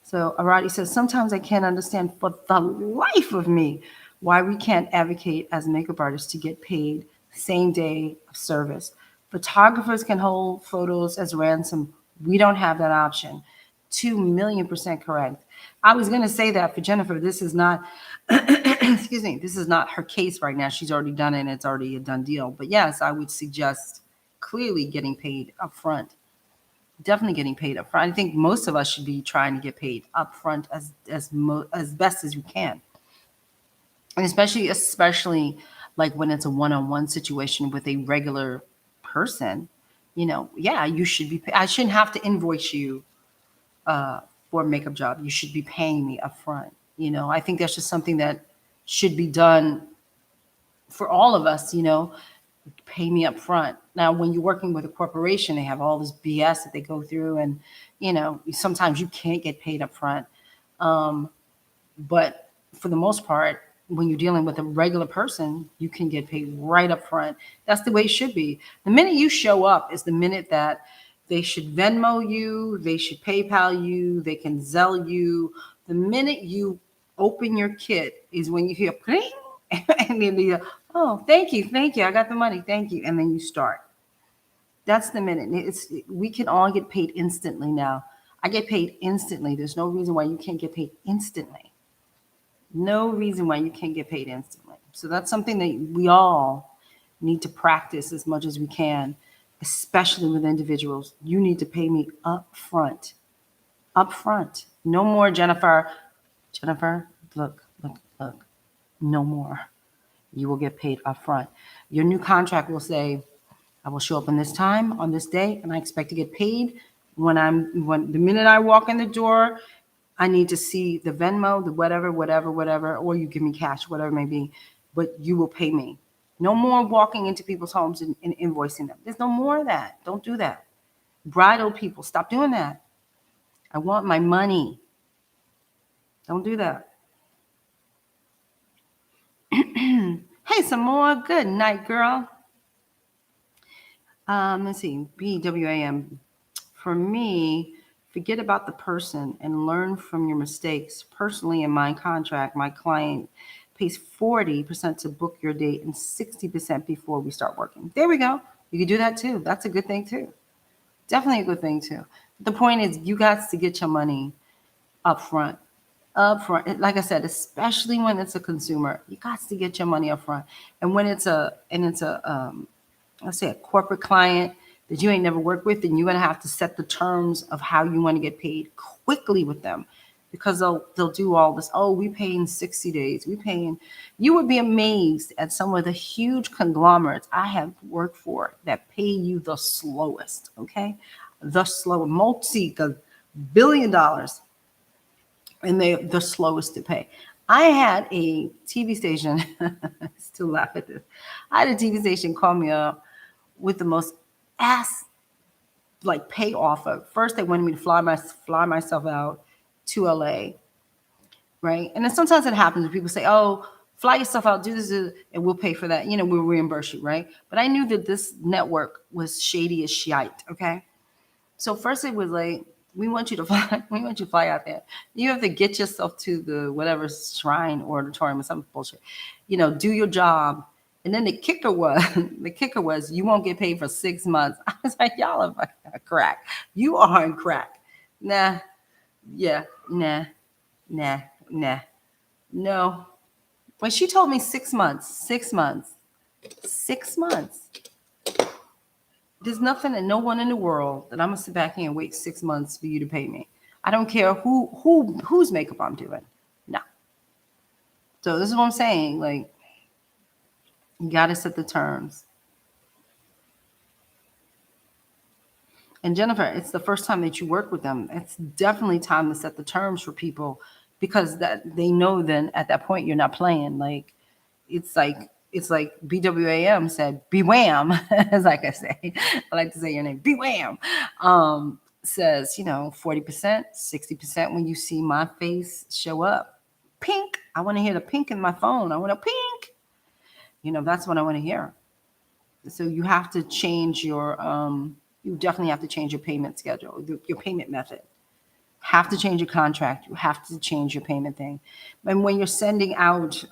So Arati says, sometimes I can't understand for the life of me why we can't advocate as makeup artists to get paid same day of service. Photographers can hold photos as ransom. We don't have that option. 2,000,000% correct. I was going to say that for Jennifer. This is not, excuse me, this is not her case right now. She's already done it and it's already a done deal. But yes, I would suggest clearly getting paid up front. Definitely getting paid up front. I think most of us should be trying to get paid up front as best as we can. And especially like when it's a one-on-one situation with a regular person, yeah, you should be I shouldn't have to invoice you for a makeup job. You should be paying me up front. I think that's just something that should be done for all of us, pay me up front. Now, when you're working with a corporation, they have all this BS that they go through, and sometimes you can't get paid up front. But for the most part, when you're dealing with a regular person, you can get paid right up front. That's the way it should be. The minute you show up is the minute that they should Venmo you, they should PayPal you, they can Zelle you. The minute you open your kit is when you hear cling, and then you go, oh, thank you, I got the money, thank you, and then you start. That's the minute. We can all get paid instantly now. I get paid instantly. There's no reason why you can't get paid instantly. No reason why you can't get paid instantly. So that's something that we all need to practice as much as we can, especially with individuals. You need to pay me up front. Up front. No more, Jennifer. Jennifer, look. No more. You will get paid up front. Your new contract will say, I will show up on this time, on this day, and I expect to get paid when the minute I walk in the door. I need to see the Venmo, the whatever, or you give me cash, whatever it may be, but you will pay me. No more walking into people's homes and invoicing them. There's no more of that. Don't do that. Bridal people, stop doing that. I want my money. Don't do that. Hey, Samoa, good night, girl. Let's see, BWAM. For me, forget about the person and learn from your mistakes. Personally, in my contract, my client pays 40% to book your date and 60% before we start working. There we go. You can do that too. That's a good thing too. Definitely a good thing too. The point is, you got to get your money up front. Up front. Like I said, especially when it's a consumer, you got to get your money up front. And when it's let's say a corporate client that you ain't never worked with, then you're going to have to set the terms of how you want to get paid quickly with them, because they'll do all this. Oh, we pay in 60 days. You would be amazed at some of the huge conglomerates I have worked for that pay you the slowest. Okay. The slow, multi-billion dollars. And they're the slowest to pay. I had a TV station, I still laugh at this. I had a TV station call me up with the most ass pay offer. First, they wanted me to fly myself out to LA, right? And then sometimes it happens when people say, oh, fly yourself out, do this, and we'll pay for that. We'll reimburse you, right? But I knew that this network was shady as shite, okay? So first it was like, we want you to fly out there. You have to get yourself to the whatever shrine or auditorium or some bullshit. Do your job. And then the kicker was you won't get paid for 6 months. I was like, y'all are fucking crack. You are on crack. Nah. Yeah. Nah. No. When she told me 6 months. 6 months. There's nothing and no one in the world that I'm gonna sit back here and wait 6 months for you to pay me. I don't care whose makeup I'm doing. No. So this is what I'm saying. You gotta set the terms. And Jennifer, it's the first time that you work with them. It's definitely time to set the terms for people, because that they know then at that point you're not playing. It's like BWAM said, BWAM, as like I say. I like to say your name, BWAM. Says, 40%, 60% when you see my face show up. Pink. I want to hear the pink in my phone. I want a pink. That's what I want to hear. So you have to change you definitely have to change your payment schedule, your payment method. Have to change your contract. You have to change your payment thing. And when you're sending out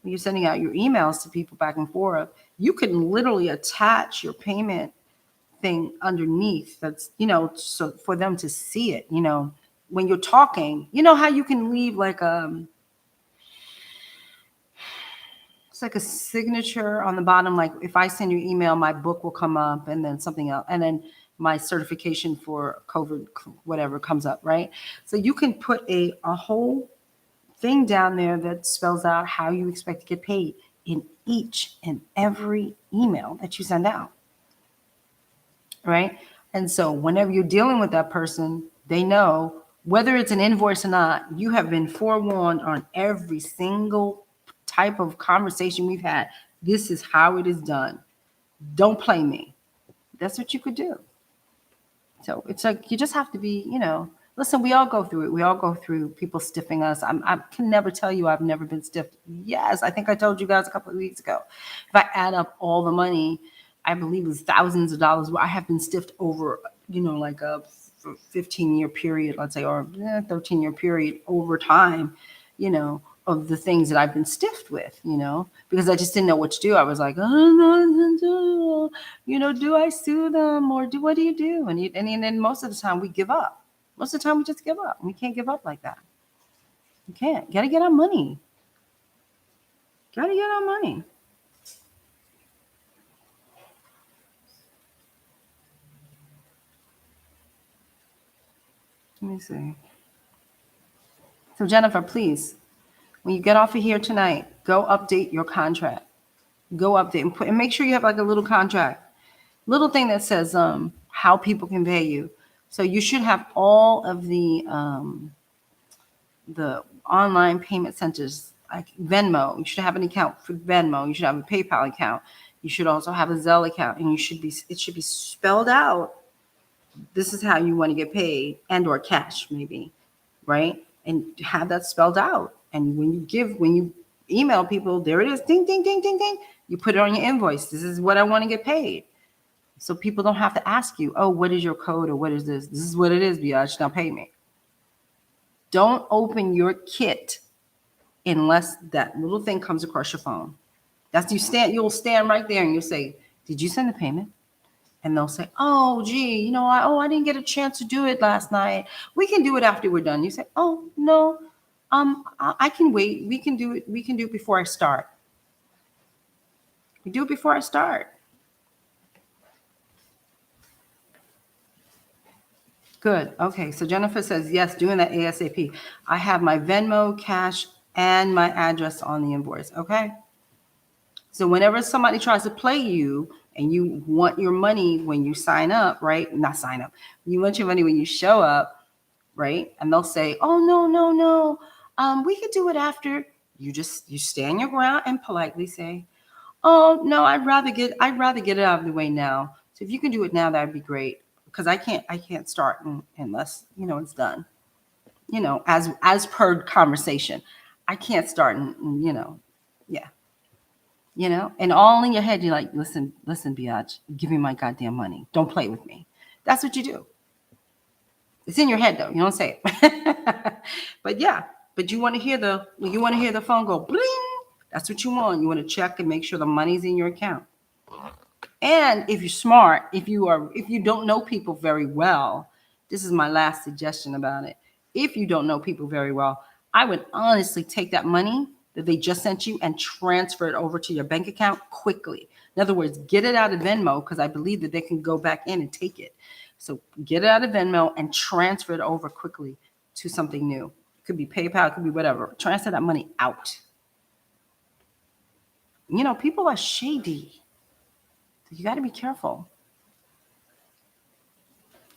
your emails to people back and forth, you can literally attach your payment thing underneath. That's, so for them to see it, when you're talking, how you can leave it's like a signature on the bottom. Like if I send you email, my book will come up and then something else. And then my certification for COVID, whatever comes up, right? So you can put a whole thing down there that spells out how you expect to get paid in each and every email that you send out, right? And so whenever you're dealing with that person, they know whether it's an invoice or not, you have been forewarned on every single type of conversation we've had. This is how it is done. Don't play me. That's what you could do. So it's like you just have to be, listen, we all go through it. We all go through people stiffing us. I can never tell you I've never been stiffed. Yes, I think I told you guys a couple of weeks ago. If I add up all the money, I believe it was thousands of dollars where I have been stiffed over, like a 15-year period, let's say, or 13-year period over time, of the things that I've been stiffed with, because I just didn't know what to do. I was like, oh, no, do I sue them or what do you do? And then most of the time we give up. Most of the time we just give up. We can't give up like that. You can't. Got to get our money. Got to get our money. Let me see. So Jennifer, please, when you get off of here tonight, go update your contract. Go update and make sure you have like a little contract, little thing that says how people can pay you. So you should have all of the online payment centers like Venmo. You should have an account for Venmo. You should have a PayPal account. You should also have a Zelle account, and it should be spelled out. This is how you want to get paid, and or cash maybe, right? And have that spelled out. And when you email people, there it is, ding, ding, ding, ding, ding. You put it on your invoice. This is what I want to get paid. So people don't have to ask you, oh, what is your code or what is this? This is what it is, biatch. Now pay me. Don't open your kit unless that little thing comes across your phone. You'll stand right there and you'll say, did you send the payment? And they'll say, oh, gee, I didn't get a chance to do it last night. We can do it after we're done. You say, oh, no, I can wait. We can do it. We can do it before I start. We do it before I start. Good. Okay. So Jennifer says, yes, doing that ASAP. I have my Venmo, cash, and my address on the invoice. Okay. So whenever somebody tries to play you and you want your money when you sign up, right? Not sign up. You want your money when you show up, right? And they'll say, oh, no. We could do it after. You stand your ground and politely say, oh, no, I'd rather get it out of the way now. So if you can do it now, that'd be great. Because I can't start unless, it's done. As per conversation. I can't start yeah. And all in your head, you're like, listen, biatch, give me my goddamn money. Don't play with me. That's what you do. It's in your head though. You don't say it. But yeah, you want to hear the phone go bling. That's what you want. You want to check and make sure the money's in your account. And if you're smart, if you don't know people very well, this is my last suggestion about it. If you don't know people very well, I would honestly take that money that they just sent you and transfer it over to your bank account quickly. In other words, get it out of Venmo because I believe that they can go back in and take it. So get it out of Venmo and transfer it over quickly to something new. It could be PayPal, it could be whatever. Transfer that money out. People are shady. You got to be careful.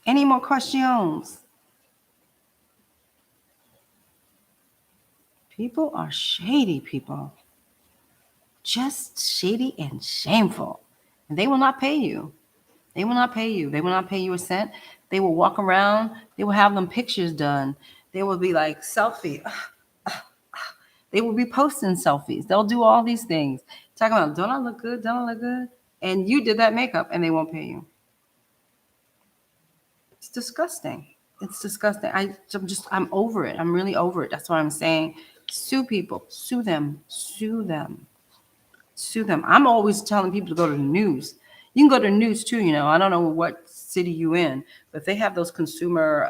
Any more questions? People are shady, people. Just shady and shameful. And they will not pay you. They will not pay you. They will not pay you a cent. They will walk around. They will have them pictures done. They will be like selfie. They will be posting selfies. They'll do all these things. Talking about, don't I look good? Don't I look good? And you did that makeup and they won't pay you. It's disgusting. It's disgusting. I'm over it. I'm really over it. That's what I'm saying. Sue people. Sue them. Sue them. Sue them. I'm always telling people to go to the news. You can go to the news too, I don't know what city you in, but they have those consumer,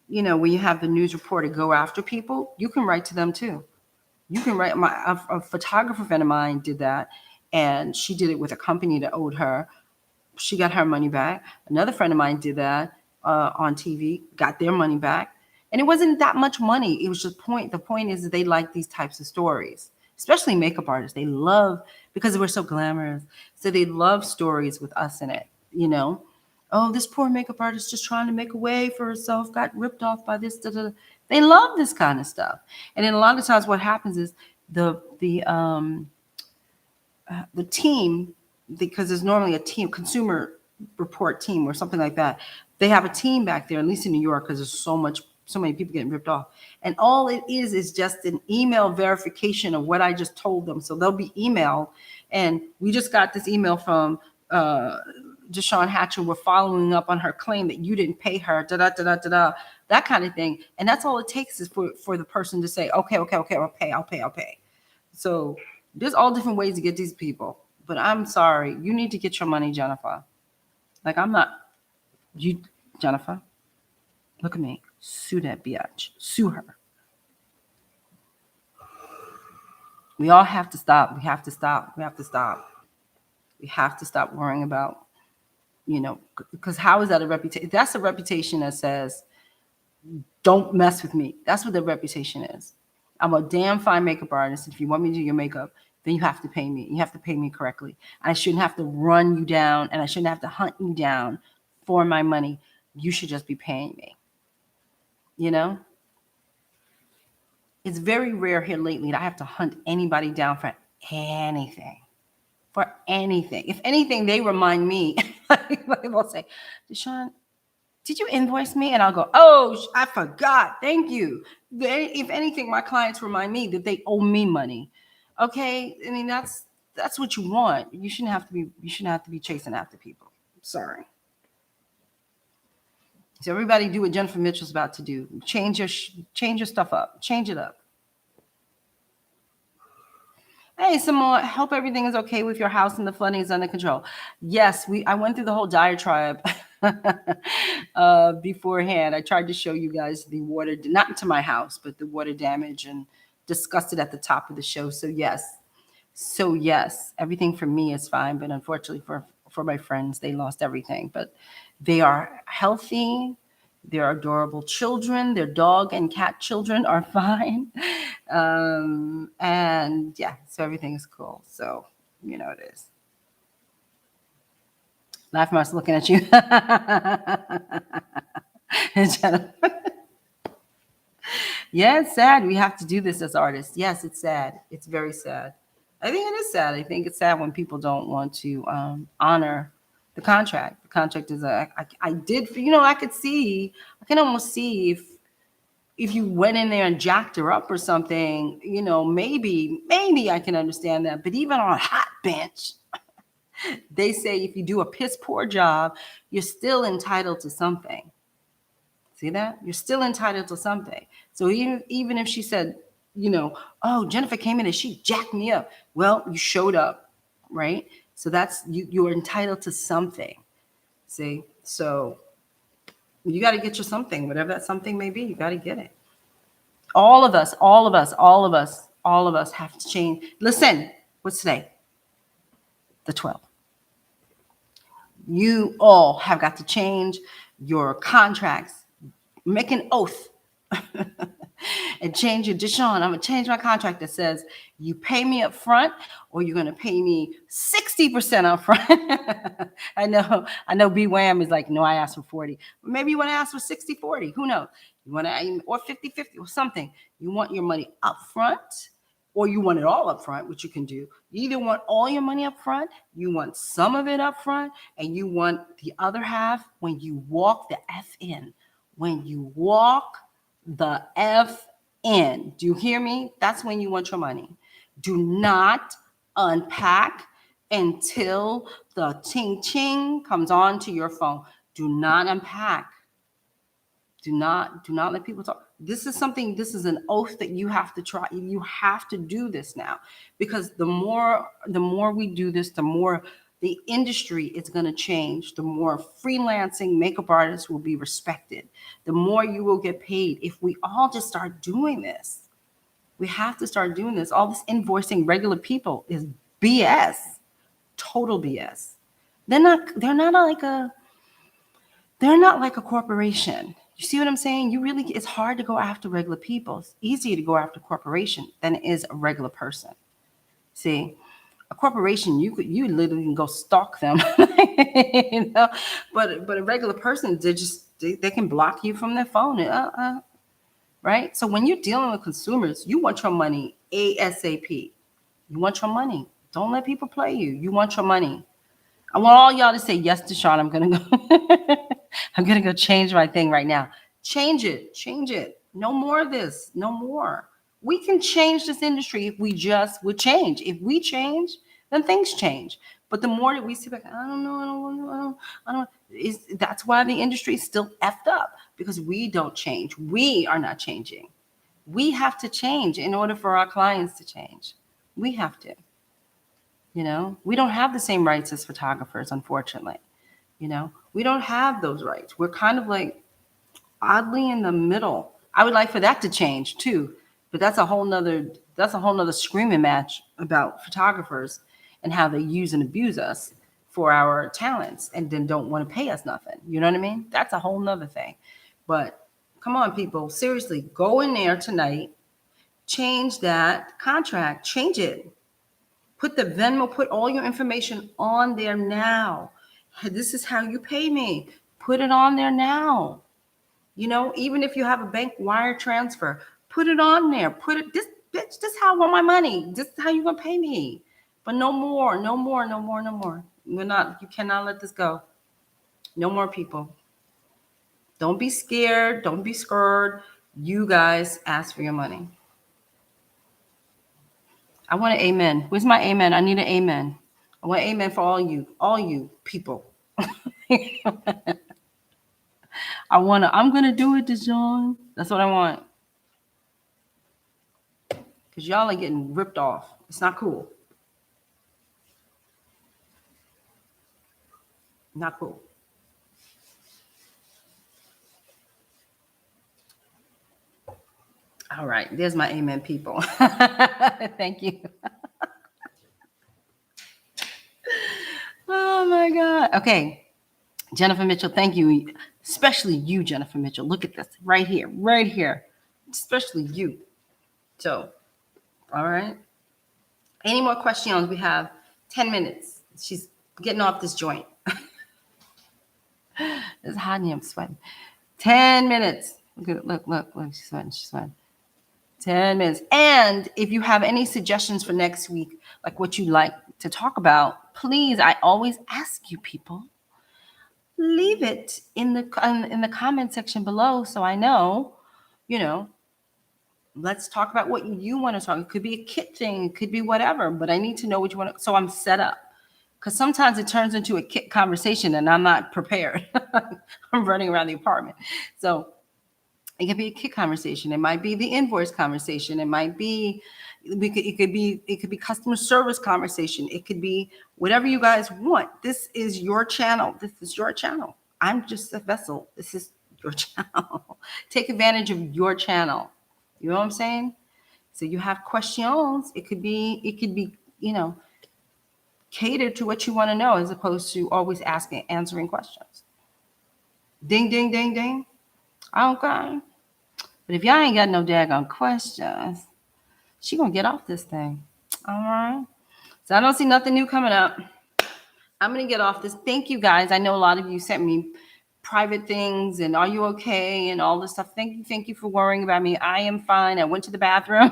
when you have the news reporter go after people, you can write to them too. You can write. A photographer friend of mine did that, and she did it with a company that owed her. She got her money back. Another friend of mine did that on TV, got their money back. And it wasn't that much money. It was just the point is that they like these types of stories, especially makeup artists. They love, because we're so glamorous. So they love stories with us in it, Oh, this poor makeup artist just trying to make a way for herself, got ripped off by this. Da, da, da. They love this kind of stuff. And then a lot of times what happens is the the team, because there's normally a team, consumer report team or something like that. They have a team back there, at least in New York, because there's so many people getting ripped off. And all it is just an email verification of what I just told them. So they'll be email, and we just got this email from DeShawn Hatcher. We're following up on her claim that you didn't pay her, da da da da da da, that kind of thing. And that's all it takes is for the person to say, okay, I'll pay. So there's all different ways to get these people. But I'm sorry, you need to get your money, Jennifer. Like, I'm not, you, Jennifer, look at me. Sue that bitch. Sue her. We all have to stop. We have to stop. We have to stop. We have to stop worrying about, because how is that a reputation? That's a reputation that says, don't mess with me. That's what the reputation is. I'm a damn fine makeup artist. If you want me to do your makeup, then you have to pay me. You have to pay me correctly. And I shouldn't have to run you down, and I shouldn't have to hunt you down for my money. You should just be paying me. It's very rare here lately that I have to hunt anybody down for anything. For anything. If anything, they remind me. They'll say, DeShawn, did you invoice me? And I'll go, oh, I forgot. Thank you. If anything, my clients remind me that they owe me money. Okay, I mean that's what you want. You shouldn't have to be chasing after people. Sorry. So everybody do what Jennifer Mitchell's about to do. Change your stuff up. Change it up. Hey, Simone, hope everything is okay with your house and the flooding is under control. Yes, I went through the whole diatribe beforehand. I tried to show you guys the water, not to my house, but the water damage, and discussed it at the top of the show. So yes, everything for me is fine, but unfortunately for my friends, they lost everything. But they are healthy. They're adorable children. Their dog and cat children are fine. And yeah, so everything is cool. So, it is. Laugh Mark's looking at you. Yeah, it's sad. We have to do this as artists. Yes, it's sad. It's very sad. I think it is sad. I think it's sad when people don't want to honor the contract. The contract is I can almost see if you went in there and jacked her up or something, maybe I can understand that. But even on a hot bench, they say if you do a piss poor job, you're still entitled to something. See that? You're still entitled to something. So even if she said, oh, Jennifer came in and she jacked me up. Well, you showed up, right? So that's you're entitled to something. See? So you got to get your something, whatever that something may be, you got to get it. All of us have to change. Listen, what's today? The 12th. You all have got to change your contracts. Make an oath and change your DeShawn. I'm going to change my contract that says you pay me up front or you're going to pay me 60% up front. I know B-Wham is like, no, I asked for 40. Maybe you want to ask for 60-40. Who knows? You want to, or 50-50 or something. You want your money up front or you want it all up front, which you can do. You either want all your money up front, you want some of it up front, and you want the other half when you walk the F in. When you walk the F in. Do you hear me? That's when you want your money. Do not unpack until the ting ting comes on to your phone. Do not unpack. Do not let people talk. This is an oath that you have to try. You have to do this now, because the more we do this, the more the industry is going to change. The more freelancing makeup artists will be respected. The more you will get paid. If we all just start doing this, we have to start doing this. All this invoicing regular people is BS, total BS. They're not like a corporation. You see what I'm saying? It's hard to go after regular people. It's easier to go after a corporation than it is a regular person. See? A corporation, you literally can go stalk them, But a regular person, they can block you from their phone, right? So when you're dealing with consumers, you want your money ASAP. You want your money. Don't let people play you. You want your money. I want all y'all to say, yes, DeShawn, I'm going to go. I'm going to go change my thing right now. Change it. Change it. No more of this. No more. We can change this industry if we just would change. If we change, then things change. But the more that we sit back, I don't know, I don't know, that's why the industry is still effed up, because we don't change. We are not changing. We have to change in order for our clients to change. We have to. You know, we don't have the same rights as photographers, unfortunately. You know, we don't have those rights. We're kind of like oddly in the middle. I would like for that to change too, but that's a whole nother screaming match about photographers and how they use and abuse us for our talents and then don't want to pay us nothing. You know what I mean? That's a whole nother thing. But come on, people, seriously, go in there tonight, change that contract, change it. Put the Venmo, put all your information on there now. This is how you pay me. Put it on there now. You know, even if you have a bank wire transfer, put it on there. Put it, this bitch, this is how I want my money. This is how you're gonna pay me. But no more, no more, no more, no more. You cannot let this go. No more, people. Don't be scared. Don't be scared. You guys ask for your money. I want an amen. Where's my amen? I need an amen. I want amen for all you people. I'm gonna do it, DeShawn. That's what I want. Because y'all are getting ripped off. It's not cool. Not cool. All right, there's my amen, people. Thank you. Oh my God. Okay, Jennifer Mitchell, thank you. Especially you, Jennifer Mitchell. Look at this right here, right here. Especially you. So, all right. Any more questions? We have 10 minutes. She's getting off this joint. It's hot and I'm sweating. 10 minutes. Look, she's sweating. 10 minutes. And if you have any suggestions for next week, like what you'd like to talk about, please, I always ask you people, leave it in the comment section below so I know, you know, let's talk about what you want to talk. It could be a kit thing, it could be whatever, but I need to know what you want to, so I'm set up. Because sometimes it turns into a kit conversation and I'm not prepared. I'm running around the apartment. So it could be a kit conversation. It might be the invoice conversation. It might be, it could be customer service conversation. It could be whatever you guys want. This is your channel. This is your channel. I'm just a vessel. This is your channel. Take advantage of your channel. You know what I'm saying? So you have questions. It could be, you know, catered to what you want to know as opposed to always answering questions. Ding, ding, ding, ding. Okay. But if y'all ain't got no daggone questions, she gonna get off this thing. All right. So I don't see nothing new coming up. I'm gonna get off this. Thank you guys. I know a lot of you sent me private things and are you okay and all this stuff. Thank you for worrying about me. I am fine. I went to the bathroom.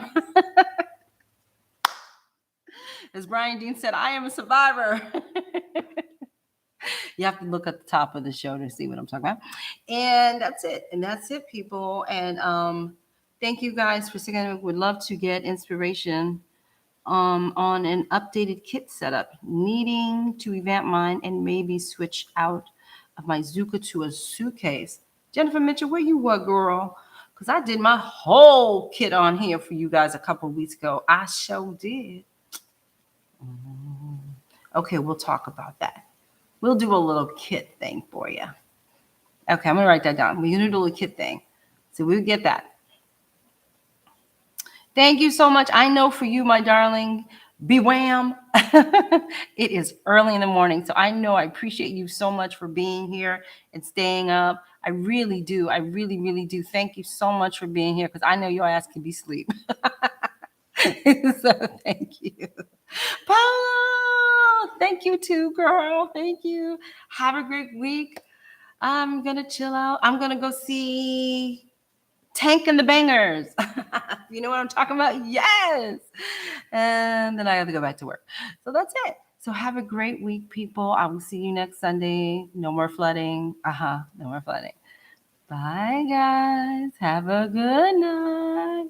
As Brian Dean said, I am a survivor. You have to look at the top of the show to see what I'm talking about. And that's it. And that's it, people. And thank you guys for sticking. Would love to get inspiration on an updated kit setup. Needing to revamp mine and maybe switch out of my Zuka to a suitcase. Jennifer Mitchell, where you were, girl? Because I did my whole kit on here for you guys a couple of weeks ago. I sure did. Okay, we'll talk about that. We'll do a little kit thing for you. Okay, I'm going to write that down. We're going to do a little kit thing. So we'll get that. Thank you so much. I know for you, my darling, bewham. It is early in the morning. So I know I appreciate you so much for being here and staying up. I really do. I really, really do. Thank you so much for being here because I know your ass can be asleep. So thank you. Paula, thank you too, girl. Thank you. Have a great week. I'm going to chill out. I'm going to go see Tank and the Bangers. You know what I'm talking about? Yes. And then I have to go back to work. So that's it. So have a great week, people. I will see you next Sunday. No more flooding. No more flooding. Bye, guys. Have a good night.